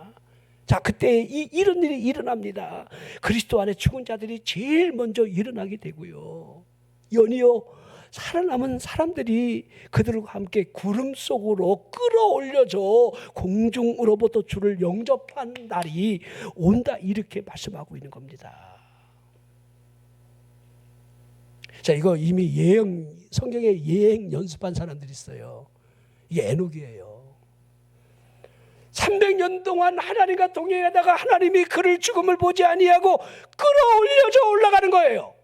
자, 그때 이런 일이 일어납니다. 그리스도 안에 죽은 자들이 제일 먼저 일어나게 되고요, 연이어 살아남은 사람들이 그들과 함께 구름 속으로 끌어올려져 공중으로부터 주를 영접한 날이 온다, 이렇게 말씀하고 있는 겁니다. 자, 이거 이미 성경에 예행 연습한 사람들이 있어요. 이게 에녹이에요. 300년 동안 하나님과 동행하다가 하나님이 그를 죽음을 보지 아니하고 끌어올려져 올라가는 거예요.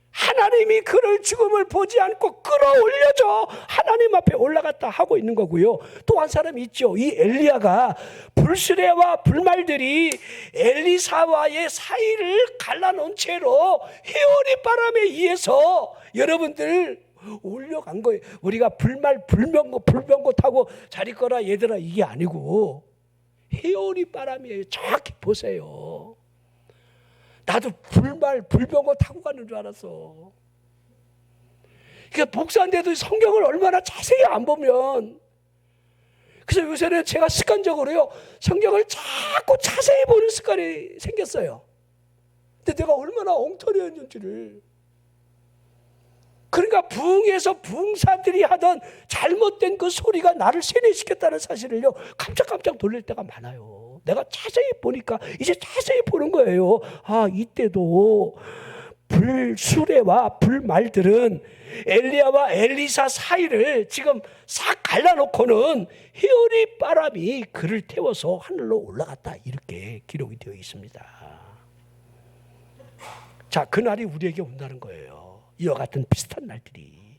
하나님이 그를 죽음을 보지 않고 끌어올려져 하나님 앞에 올라갔다 하고 있는 거고요. 또 한 사람이 있죠. 이 엘리야가 불수레와 불말들이 엘리사와의 사이를 갈라놓은 채로 해오리 바람에 의해서 여러분들 올려간 거예요. 우리가 불병거 타고 잘 있거라 얘들아, 이게 아니고 해오리 바람이에요. 정확히 보세요. 나도 불병거 타고 가는 줄 알았어. 그러니까 목사인데도 성경을 얼마나 자세히 안 보면, 그래서 요새는 제가 습관적으로요, 성경을 자꾸 자세히 보는 습관이 생겼어요. 근데 내가 얼마나 엉터리였는지를. 그러니까 부흥에서 부흥사들이 하던 잘못된 그 소리가 나를 세뇌시켰다는 사실을요, 깜짝깜짝 놀랄 때가 많아요. 내가 자세히 보니까 이제 자세히 보는 거예요. 아, 이때도 불수레와 불말들은 엘리야와 엘리사 사이를 지금 싹 갈라놓고는 해오리 바람이 그를 태워서 하늘로 올라갔다, 이렇게 기록이 되어 있습니다. 자, 그날이 우리에게 온다는 거예요. 이와 같은 비슷한 날들이.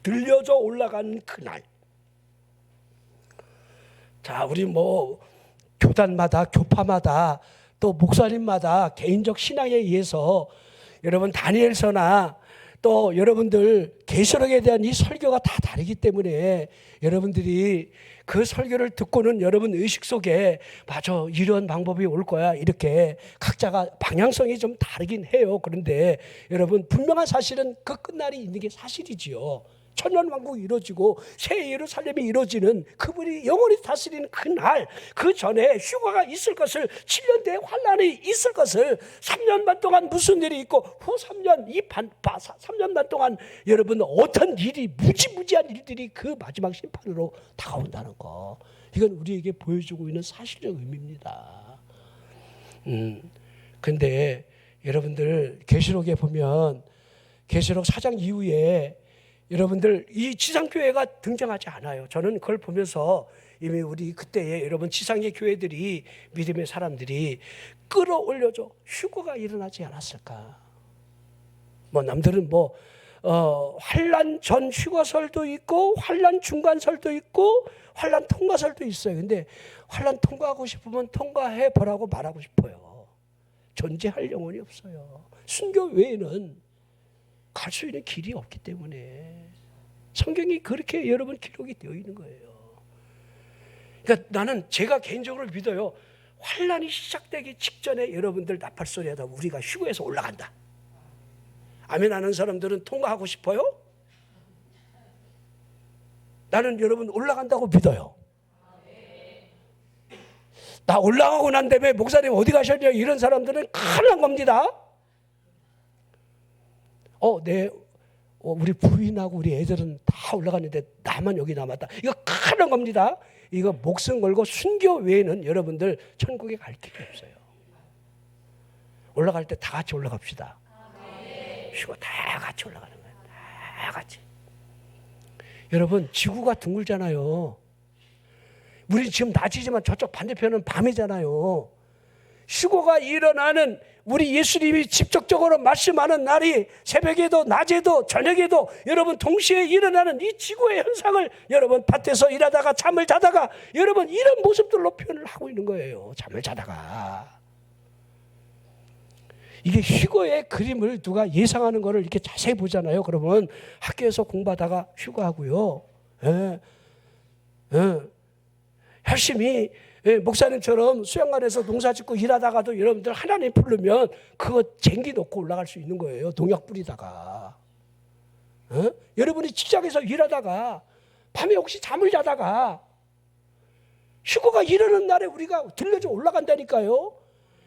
들려져 올라간 그날. 자, 우리 교단마다, 교파마다, 또 목사님마다 개인적 신앙에 의해서 여러분 다니엘서나 또 여러분들 계시록에 대한 이 설교가 다 다르기 때문에 여러분들이 그 설교를 듣고는 여러분 의식 속에 맞아, 이런 방법이 올 거야, 이렇게 각자가 방향성이 좀 다르긴 해요. 그런데 여러분, 분명한 사실은 그 끝날이 있는 게 사실이지요. 천년왕국이 이루어지고 새 예루살렘이 이루어지는, 그분이 영원히 다스리는 그날, 그 전에 휴가가 있을 것을, 7년대의 환란이 있을 것을, 3년 반 동안 무슨 일이 있고 후 3년 반 동안 여러분 어떤 일이, 무지무지한 일들이 그 마지막 심판으로 다가온다는 거, 이건 우리에게 보여주고 있는 사실적 의미입니다. 근데 여러분들 계시록에 보면, 계시록 4장 이후에 여러분들 이 지상교회가 등장하지 않아요. 저는 그걸 보면서 이미 우리 그때에 여러분 지상의 교회들이, 믿음의 사람들이 끌어올려줘 휴거가 일어나지 않았을까. 남들은 환란 전 휴거설도 있고 환란 중간설도 있고 환란 통과설도 있어요. 근데 환란 통과하고 싶으면 통과해 보라고 말하고 싶어요. 존재할 영혼이 없어요. 순교 외에는 갈 수 있는 길이 없기 때문에 성경이 그렇게 여러분 기록이 되어 있는 거예요. 그러니까 나는, 제가 개인적으로 믿어요. 환란이 시작되기 직전에 여러분들 나팔소리 하다 우리가 휴거해서 올라간다. 아멘 하는 사람들은 통과하고 싶어요? 나는 여러분 올라간다고 믿어요. 나 올라가고 난 다음에 목사님 어디 가셨냐, 이런 사람들은 큰일 난 겁니다. 우리 부인하고 우리 애들은 다 올라갔는데 나만 여기 남았다. 이거 큰일 난 겁니다. 이거 목숨 걸고 순교 외에는 여러분들 천국에 갈 길이 없어요. 올라갈 때 다 같이 올라갑시다. 쉬고 다 같이 올라가는 거예요. 다 같이. 여러분, 지구가 둥글잖아요. 우리 지금 낮이지만 저쪽 반대편은 밤이잖아요. 휴거가 일어나는 우리 예수님이 직접적으로 말씀하는 날이 새벽에도 낮에도 저녁에도 여러분 동시에 일어나는 이 지구의 현상을 여러분 밭에서 일하다가 잠을 자다가 여러분 이런 모습들로 표현을 하고 있는 거예요. 잠을 자다가. 이게 휴거의 그림을 누가 예상하는 거를 이렇게 자세히 보잖아요. 그러면 학교에서 공부하다가 휴거하고요. 열심히 목사님처럼 수양관에서 농사 짓고 일하다가도 여러분들 하나님 부르면 그거 쟁기 놓고 올라갈 수 있는 거예요. 농약 뿌리다가. 여러분이 직장에서 일하다가 밤에 혹시 잠을 자다가 휴거가 이르는 날에 우리가 들려져 올라간다니까요.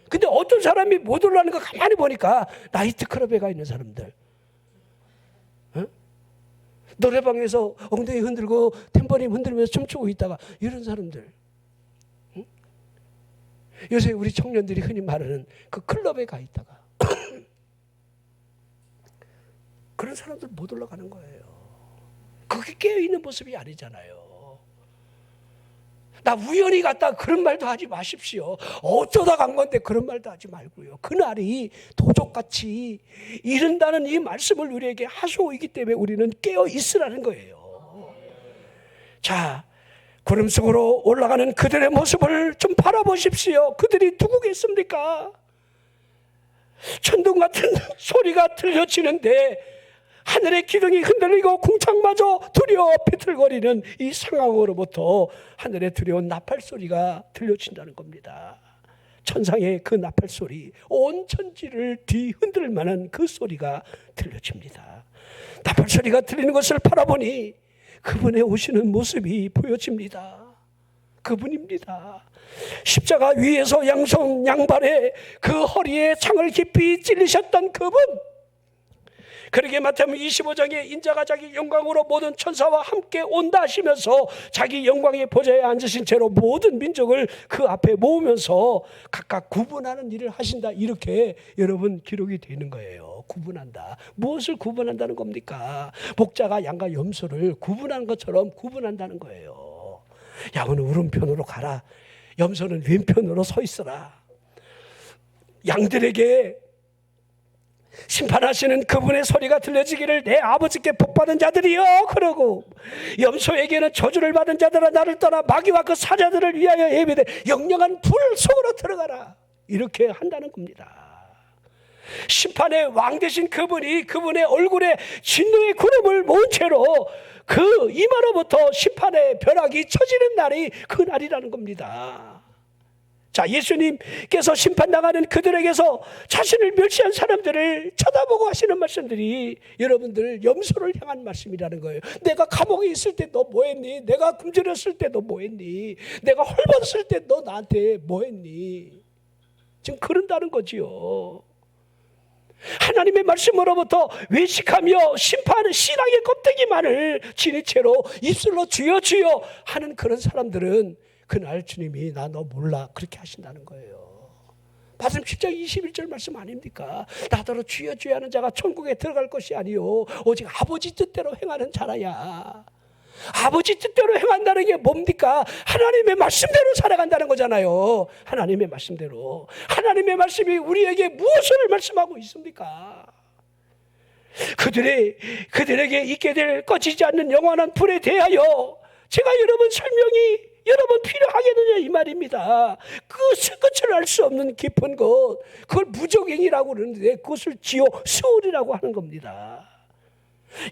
근데 어떤 사람이 못 올라가는 거 가만히 보니까 나이트클럽에 가 있는 사람들, 노래방에서 엉덩이 흔들고 탬버린 흔들면서 춤추고 있다가 이런 사람들, 요새 우리 청년들이 흔히 말하는 그 클럽에 가 있다가 그런 사람들 못 올라가는 거예요. 그게 깨어있는 모습이 아니잖아요. 나 우연히 갔다 그런 말도 하지 마십시오. 어쩌다 간 건데 그런 말도 하지 말고요. 그날이 도적같이 이른다는 이 말씀을 우리에게 하소이기 때문에 우리는 깨어 있으라는 거예요. 자, 구름 속으로 올라가는 그들의 모습을 좀 바라보십시오. 그들이 누구겠습니까? 천둥 같은 소리가 들려지는데 하늘의 기둥이 흔들리고 궁창마저 두려워 비틀거리는 이 상황으로부터 하늘의 두려운 나팔 소리가 들려진다는 겁니다. 천상의 그 나팔 소리, 온 천지를 뒤흔들 만한 그 소리가 들려집니다. 나팔 소리가 들리는 것을 바라보니 그분의 오시는 모습이 보여집니다. 그분입니다. 십자가 위에서 양손 양발에 그 허리에 창을 깊이 찔리셨던 그분, 그러게 마태복음 25장에 인자가 자기 영광으로 모든 천사와 함께 온다 하시면서 자기 영광의 보좌에 앉으신 채로 모든 민족을 그 앞에 모으면서 각각 구분하는 일을 하신다, 이렇게 여러분 기록이 되는 거예요. 구분한다. 무엇을 구분한다는 겁니까? 목자가 양과 염소를 구분한 것처럼 구분한다는 거예요. 양은 오른편으로 가라, 염소는 왼편으로 서 있어라. 양들에게 심판하시는 그분의 소리가 들려지기를 내 아버지께 복받은 자들이여 그러고, 염소에게는 저주를 받은 자들아 나를 떠나 마귀와 그 사자들을 위하여 예배돼 영영한 불 속으로 들어가라, 이렇게 한다는 겁니다. 심판의 왕 되신 그분이 그분의 얼굴에 진노의 구름을 모은 채로 그 이마로부터 심판의 벼락이 쳐지는 날이 그 날이라는 겁니다. 자, 예수님께서 심판당하는 그들에게서 자신을 멸시한 사람들을 쳐다보고 하시는 말씀들이 여러분들 염소를 향한 말씀이라는 거예요. 내가 감옥에 있을 때 너 뭐했니? 내가 굶주렸을 때 너 뭐했니? 내가 헐벗었을 때 너 나한테 뭐했니? 지금 그런다는 거지요. 하나님의 말씀으로부터 외식하며 심판하는 신앙의 껍데기만을 지닌 채로 입술로 주여 주여 하는 그런 사람들은 그날 주님이 나 너 몰라 그렇게 하신다는 거예요. 말씀 10장 21절 말씀 아닙니까? 나더러 주여 주여 하는 자가 천국에 들어갈 것이 아니요 오직 아버지 뜻대로 행하는 자라야. 아버지 뜻대로 행한다는 게 뭡니까? 하나님의 말씀대로 살아간다는 거잖아요. 하나님의 말씀대로. 하나님의 말씀이 우리에게 무엇을 말씀하고 있습니까? 그들에게 있게 될 꺼지지 않는 영원한 불에 대하여 제가 여러분 설명이 여러분 필요하겠느냐 이 말입니다. 끝을 알 수 없는 깊은 곳, 그걸 무적행이라고 그러는데 그것을 지옥 수월이라고 하는 겁니다.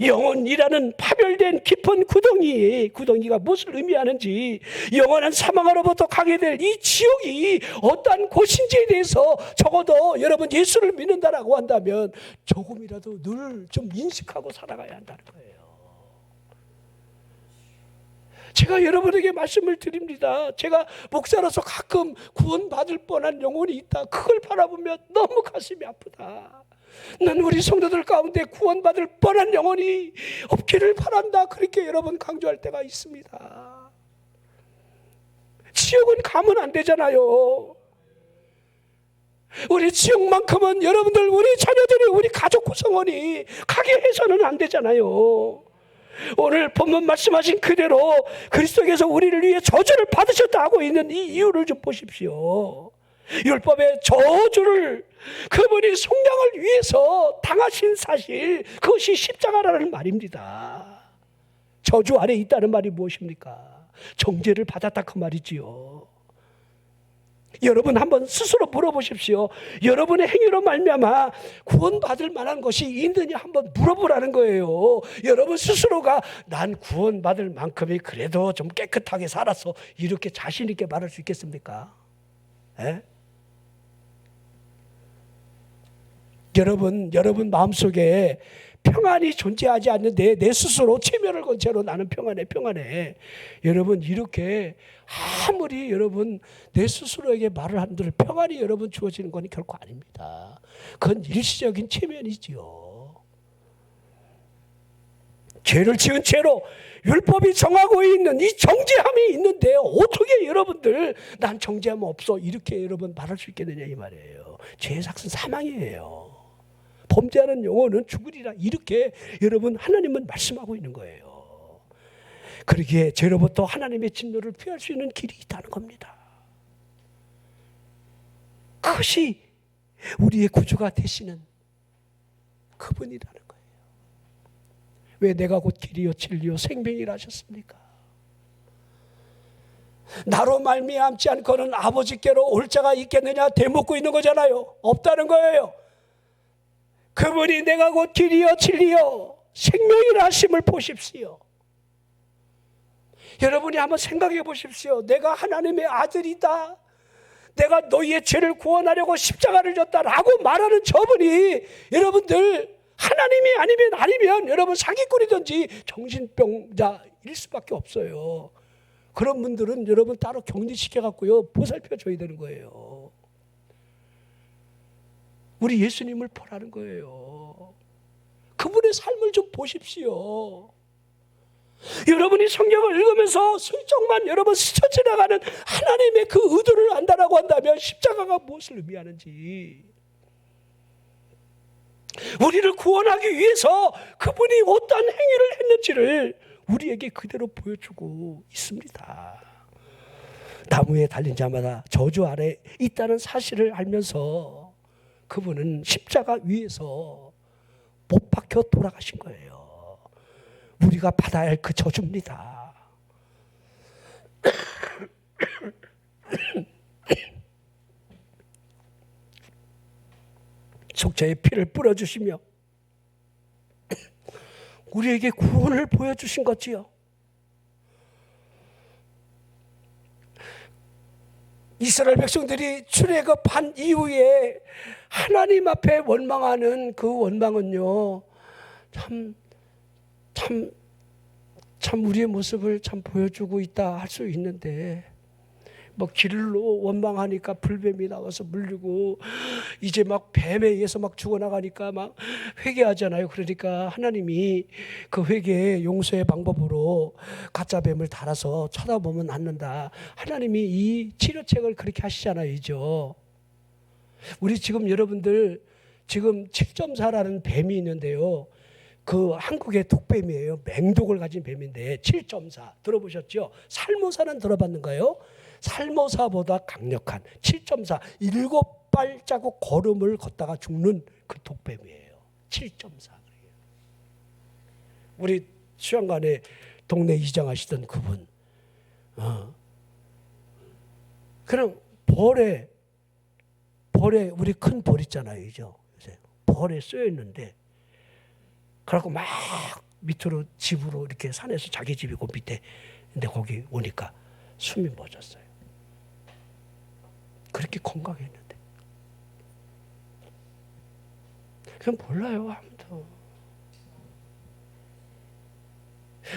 영혼이라는 파멸된 깊은 구덩이가 무엇을 의미하는지, 영원한 사망으로부터 가게 될 이 지옥이 어떠한 곳인지에 대해서 적어도 여러분 예수를 믿는다라고 한다면 조금이라도 늘 좀 인식하고 살아가야 한다는 거예요. 제가 여러분에게 말씀을 드립니다. 제가 목사로서 가끔 구원받을 뻔한 영혼이 있다. 그걸 바라보면 너무 가슴이 아프다. 난 우리 성도들 가운데 구원받을 뻔한 영혼이 없기를 바란다. 그렇게 여러분 강조할 때가 있습니다. 지옥은 가면 안 되잖아요. 우리 지옥만큼은 여러분들, 우리 자녀들이, 우리 가족 구성원이 가게 해서는 안 되잖아요. 오늘 본문 말씀하신 그대로 그리스도께서 우리를 위해 저주를 받으셨다 하고 있는 이 이유를 좀 보십시오. 율법의 저주를 그분이 속량을 위해서 당하신 사실, 그것이 십자가라는 말입니다. 저주 아래 있다는 말이 무엇입니까? 정죄를 받았다 그 말이지요. 여러분 한번 스스로 물어보십시오. 여러분의 행위로 말미암아 구원받을 만한 것이 있느냐 한번 물어보라는 거예요. 여러분 스스로가 난 구원받을 만큼이 그래도 좀 깨끗하게 살았어, 이렇게 자신 있게 말할 수 있겠습니까? 에? 여러분 마음속에 평안이 존재하지 않는데 내 스스로 체면을 건 채로 나는 평안해. 여러분 이렇게 아무리 여러분 내 스스로에게 말을 한들 평안이 여러분 주어지는 건 결코 아닙니다. 그건 일시적인 체면이지요. 죄를 지은 채로 율법이 정하고 있는 이 정죄함이 있는데 어떻게 여러분들 난 정죄함 없어 이렇게 여러분 말할 수 있겠느냐 이 말이에요. 죄의 삭은 사망이에요. 범죄하는 영혼은 죽으리라, 이렇게 여러분 하나님은 말씀하고 있는 거예요. 그러기에 죄로부터 하나님의 진노를 피할 수 있는 길이 있다는 겁니다. 그것이 우리의 구주가 되시는 그분이라는 거예요. 왜 내가 곧 길이요 진리요 생명이라 하셨습니까? 나로 말미암지 않고는 아버지께로 올 자가 있겠느냐 되묻고 있는 거잖아요. 없다는 거예요. 그분이 내가 곧 길이요 진리요 생명이라 하심을 보십시오. 여러분이 한번 생각해 보십시오. 내가 하나님의 아들이다, 내가 너희의 죄를 구원하려고 십자가를 졌다라고 말하는 저분이 여러분들 하나님이 아니면 여러분 사기꾼이든지 정신병자일 수밖에 없어요. 그런 분들은 여러분 따로 격리시켜갖고요 보살펴 줘야 되는 거예요. 우리 예수님을 보라는 거예요. 그분의 삶을 좀 보십시오. 여러분이 성경을 읽으면서 슬쩍만 여러분 스쳐 지나가는 하나님의 그 의도를 안다라고 한다면 십자가가 무엇을 의미하는지, 우리를 구원하기 위해서 그분이 어떤 행위를 했는지를 우리에게 그대로 보여주고 있습니다. 나무에 달린 자마다 저주 아래 있다는 사실을 알면서 그분은 십자가 위에서 못 박혀 돌아가신 거예요. 우리가 받아야 할 그 저주입니다. 속죄의 피를 뿌려주시며 우리에게 구원을 보여주신 거지요. 이스라엘 백성들이 출애굽한 이후에 하나님 앞에 원망하는 그 원망은요, 참 우리의 모습을 참 보여주고 있다 할 수 있는데, 뭐 길로 원망하니까 불뱀이 나와서 물리고 이제 막 뱀에 의해서 막 죽어나가니까 막 회개하잖아요. 그러니까 하나님이 그 회개의 용서의 방법으로 가짜 뱀을 달아서 쳐다보면 낫는다, 하나님이 이 치료책을 그렇게 하시잖아요. 이죠. 우리 지금 여러분들 지금 7.4라는 뱀이 있는데요, 그 한국의 독뱀이에요. 맹독을 가진 뱀인데 7.4 들어보셨죠? 살모사는 들어봤는가요? 살모사보다 강력한 7.4 7발자국 걸음을 걷다가 죽는 그 독뱀이에요. 7.4. 우리 수양관에 동네 이장하시던 그분, 그럼 벌에 우리 큰 벌 있잖아요, 이죠? 벌에 쏘여 있는데, 그래갖고 막 밑으로 집으로 이렇게 산에서 자기 집이고 밑에, 근데 거기 오니까 숨이 멎었어요. 그렇게 건강했는데. 그럼 몰라요, 아무도.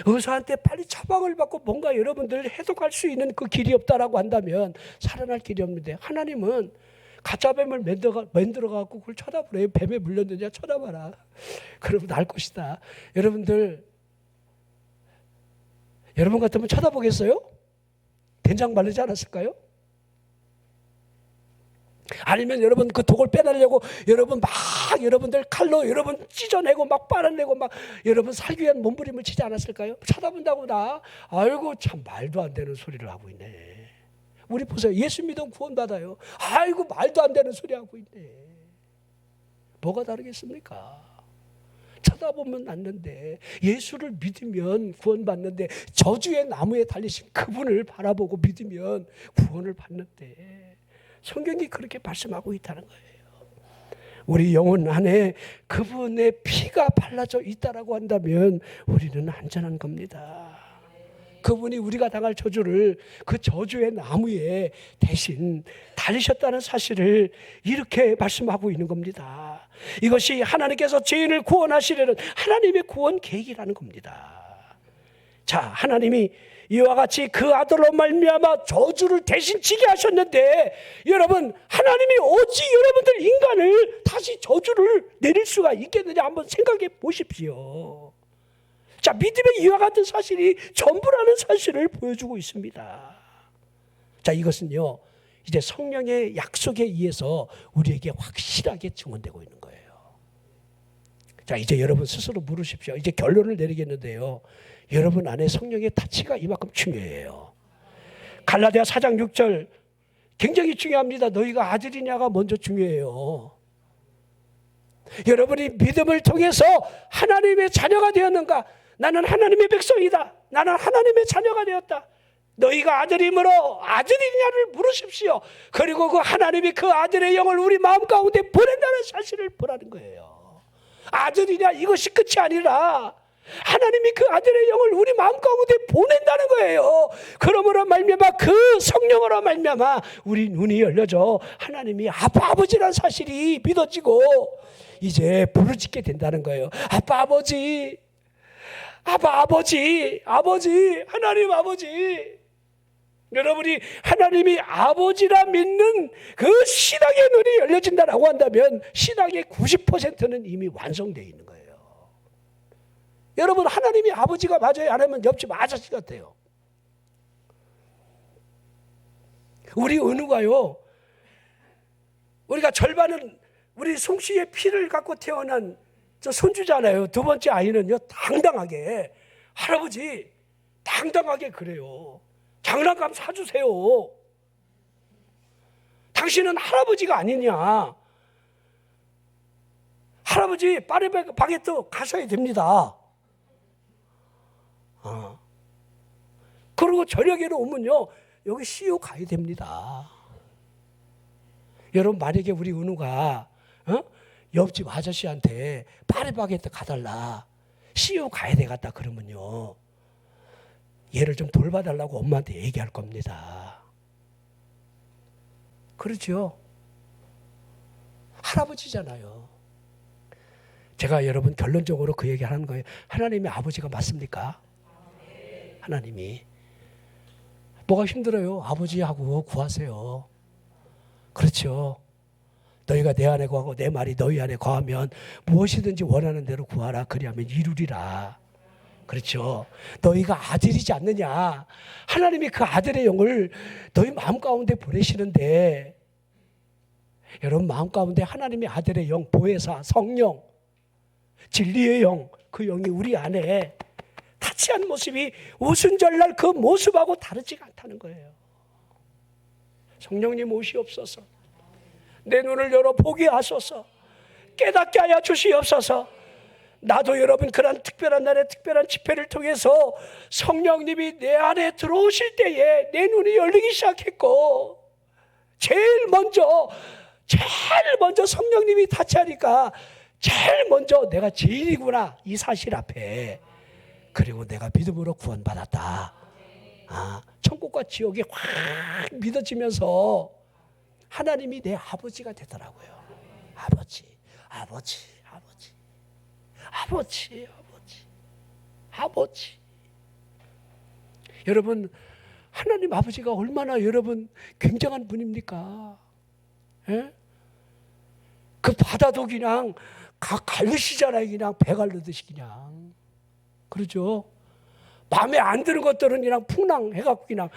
의사한테 빨리 처방을 받고 뭔가 여러분들 해독할 수 있는 그 길이 없다라고 한다면 살아날 길이 없는데, 하나님은 가짜 뱀을 만들어갖고 그걸 쳐다보래요. 뱀에 물렸느냐 쳐다봐라. 그러면 날 것이다. 여러분 같으면 쳐다보겠어요? 된장 바르지 않았을까요? 아니면 여러분 그 독을 빼내려고 여러분들 칼로 여러분 찢어내고 막 빨아내고 막 여러분 살기 위한 몸부림을 치지 않았을까요? 쳐다본다고 아이고 참 말도 안 되는 소리를 하고 있네. 우리 보세요. 예수 믿으면 구원받아요. 아이고 말도 안 되는 소리 하고 있네. 뭐가 다르겠습니까? 쳐다보면 낫는데, 예수를 믿으면 구원받는데, 저주의 나무에 달리신 그분을 바라보고 믿으면 구원을 받는데, 성경이 그렇게 말씀하고 있다는 거예요. 우리 영혼 안에 그분의 피가 발라져 있다라고 한다면 우리는 안전한 겁니다. 그분이 우리가 당할 저주를 그 저주의 나무에 대신 달리셨다는 사실을 이렇게 말씀하고 있는 겁니다. 이것이 하나님께서 죄인을 구원하시려는 하나님의 구원 계획이라는 겁니다. 자, 하나님이 이와 같이 그 아들로 말미암아 저주를 대신 지게 하셨는데, 여러분, 하나님이 어찌 여러분들 인간을 다시 저주를 내릴 수가 있겠느냐 한번 생각해 보십시오. 자, 믿음의 이와 같은 사실이 전부라는 사실을 보여주고 있습니다. 자, 이것은요, 이제 성령의 약속에 의해서 우리에게 확실하게 증언되고 있는 거예요. 자, 이제 여러분 스스로 물으십시오. 이제 결론을 내리겠는데요, 여러분 안에 성령의 타치가 이만큼 중요해요. 갈라디아 4장 6절 굉장히 중요합니다. 너희가 아들이냐가 먼저 중요해요. 여러분이 믿음을 통해서 하나님의 자녀가 되었는가? 나는 하나님의 백성이다. 나는 하나님의 자녀가 되었다. 너희가 아들이므로 아들이냐를 물으십시오. 그리고 그 하나님이 그 아들의 영을 우리 마음 가운데 보낸다는 사실을 보라는 거예요. 아들이냐 이것이 끝이 아니라 하나님이 그 아들의 영을 우리 마음 가운데 보낸다는 거예요. 그러므로 말미암아 그 성령으로 말미암아 우리 눈이 열려져 하나님이 아빠 아버지라는 사실이 믿어지고 이제 부르짖게 된다는 거예요. 아빠 아버지, 아빠 아버지, 아버지, 하나님 아버지. 여러분이 하나님이 아버지라 믿는 그 신앙의 눈이 열려진다라고 한다면 신앙의 90%는 이미 완성되어 있는 거예요. 여러분, 하나님이 아버지가 맞아요? 안 하면 옆집 아저씨 같아요. 우리 은우가요, 우리가 절반은 우리 송씨의 피를 갖고 태어난 저 손주잖아요. 두 번째 아이는요, 당당하게, 할아버지 당당하게 그래요. 장난감 사주세요. 당신은 할아버지가 아니냐. 할아버지 파리바게뜨 가셔야 됩니다. 그리고 저녁에는 오면요, 여기 CU 가야 됩니다. 여러분, 만약에 우리 은우가 옆집 아저씨한테 파리바게뜨 가달라, CU 가야 되겠다 그러면요, 얘를 좀 돌봐달라고 엄마한테 얘기할 겁니다. 그렇죠? 할아버지잖아요. 제가 여러분 결론적으로 그 얘기 하는 거예요. 하나님의 아버지가 맞습니까? 하나님이. 뭐가 힘들어요? 아버지하고 구하세요. 그렇죠? 너희가 내 안에 거하고 내 말이 너희 안에 거하면 무엇이든지 원하는 대로 구하라. 그리하면 이루리라. 그렇죠? 너희가 아들이지 않느냐. 하나님이 그 아들의 영을 너희 마음 가운데 보내시는데, 여러분 마음 가운데 하나님의 아들의 영, 보혜사, 성령, 진리의 영, 그 영이 우리 안에 타치한 모습이 오순절날 그 모습하고 다르지가 않다는 거예요. 성령님 오시옵소서. 내 눈을 열어 보게 하소서. 깨닫게 하여 주시옵소서. 나도 여러분 그런 특별한 날에 특별한 집회를 통해서 성령님이 내 안에 들어오실 때에 내 눈이 열리기 시작했고, 제일 먼저 성령님이 타치하니까 제일 먼저 내가 제일이구나 이 사실 앞에, 그리고 내가 믿음으로 구원받았다. 천국과 지옥이 확 믿어지면서 하나님이 내 아버지가 되더라고요. 아버지, 아버지, 아버지, 아버지, 아버지, 아버지. 여러분, 하나님 아버지가 얼마나 여러분 굉장한 분입니까? 예? 그 바다도 그냥 갈르시잖아요. 그냥 배 갈르듯이 그냥. 그렇죠? 마음에 안 드는 것들은 그냥 풍랑해갖고 그냥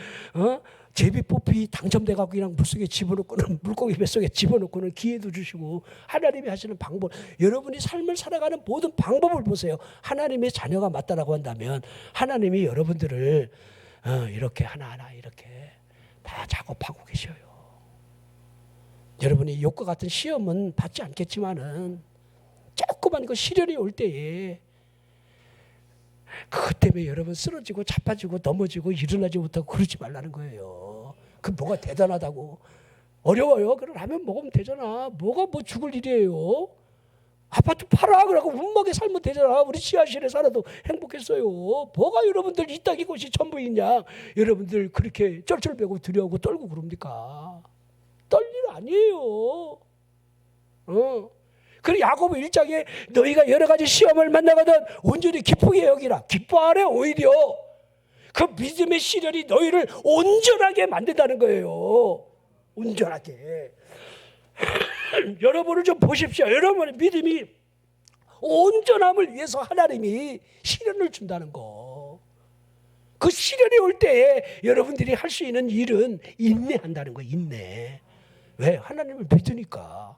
제비뽑기 당첨돼갖고 그냥 물속에 집어넣고는, 물고기 뱃속에 집어넣고는 기회도 주시고, 하나님이 하시는 방법, 여러분이 삶을 살아가는 모든 방법을 보세요. 하나님의 자녀가 맞다라고 한다면 하나님이 여러분들을 이렇게 하나하나 이렇게 다 작업하고 계셔요. 여러분이 욕과 같은 시험은 받지 않겠지만은 조그만 그 시련이 올 때에 그것 때문에 여러분 쓰러지고 자빠지고 넘어지고 일어나지 못하고 그러지 말라는 거예요. 그 뭐가 대단하다고. 어려워요. 그럼 라면 먹으면 되잖아. 뭐가 뭐 죽을 일이에요. 아파트 팔아 그러고 운막에 살면 되잖아. 우리 지하실에 살아도 행복했어요. 뭐가 여러분들 이따기 곳이 전부 있냐. 여러분들 그렇게 쩔쩔매고 두려워하고 떨고 그럽니까. 떨 일 아니에요. 그리고 야고보 1장에 너희가 여러 가지 시험을 만나거든 온전히 기쁘게 여기라. 기뻐하래. 오히려 그 믿음의 시련이 너희를 온전하게 만든다는 거예요. 온전하게. 여러분을 좀 보십시오. 여러분의 믿음이 온전함을 위해서 하나님이 시련을 준다는 거. 그 시련이 올 때에 여러분들이 할 수 있는 일은 인내한다는 거. 인내. 왜? 하나님을 믿으니까.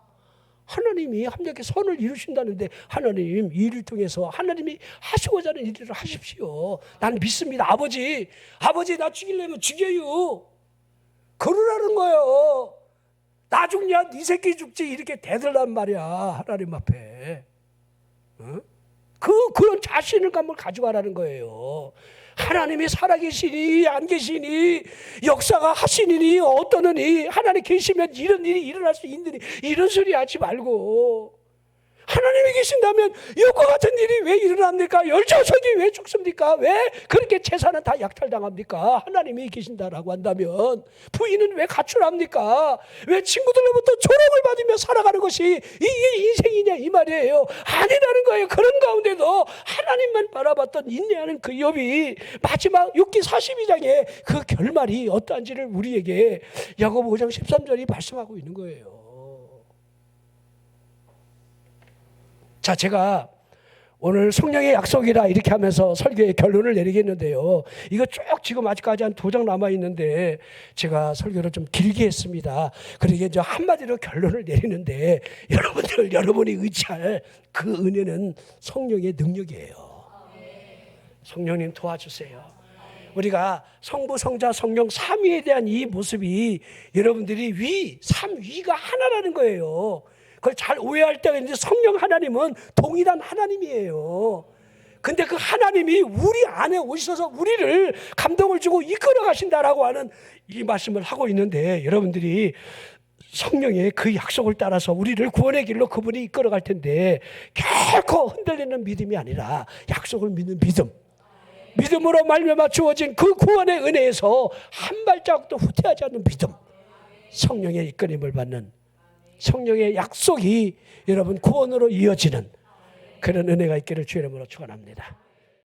하나님이 함께 선을 이루신다는데 하나님 이 일을 통해서 하나님이 하시고자 하는 일을 하십시오. 나는 믿습니다. 아버지 나 죽이려면 죽여요. 그러라는 거예요. 나 죽냐 네 새끼 죽지 이렇게 대들란 말이야. 하나님 앞에. 그런 자신감을 가져가라는 거예요. 하나님이 살아계시니 안 계시니 역사가 하시니 어떠느니 하나님 계시면 이런 일이 일어날 수 있느니 이런 소리 하지 말고 하나님이 계신다면 이것과 같은 일이 왜 일어납니까? 열조석이 왜 죽습니까? 왜 그렇게 재산은 다 약탈당합니까? 하나님이 계신다라고 한다면 부인은 왜 가출합니까? 왜 친구들로부터 조롱을 받으며 살아가는 것이 이게 인생이냐 이 말이에요. 아니라는 거예요. 그런 가운데도 하나님만 바라봤던 인내하는 그 욥이 마지막 욥기 42장에 그 결말이 어떠한지를 우리에게 야고보 5장 13절이 말씀하고 있는 거예요. 자, 제가 오늘 성령의 약속이라 이렇게 하면서 설교의 결론을 내리겠는데요. 이거 쭉 지금 아직까지 한 2장 남아있는데 제가 설교를 좀 길게 했습니다. 그러게 이제 한마디로 결론을 내리는데 여러분이 의지할 그 은혜는 성령의 능력이에요. 성령님 도와주세요. 우리가 성부, 성자, 성령 삼위에 대한 이 모습이 여러분들이 삼위가 하나라는 거예요. 그걸 잘 오해할 때가 있는데 성령 하나님은 동일한 하나님이에요. 근데 그 하나님이 우리 안에 오셔서 우리를 감동을 주고 이끌어 가신다라고 하는 이 말씀을 하고 있는데 여러분들이 성령의 그 약속을 따라서 우리를 구원의 길로 그분이 이끌어 갈 텐데 결코 흔들리는 믿음이 아니라 약속을 믿는 믿음. 믿음으로 말미암아 주어진 그 구원의 은혜에서 한 발자국도 후퇴하지 않는 믿음. 성령의 이끌림을 받는 성령의 약속이 여러분 구원으로 이어지는 그런 은혜가 있기를 주의 이름으로 축원합니다.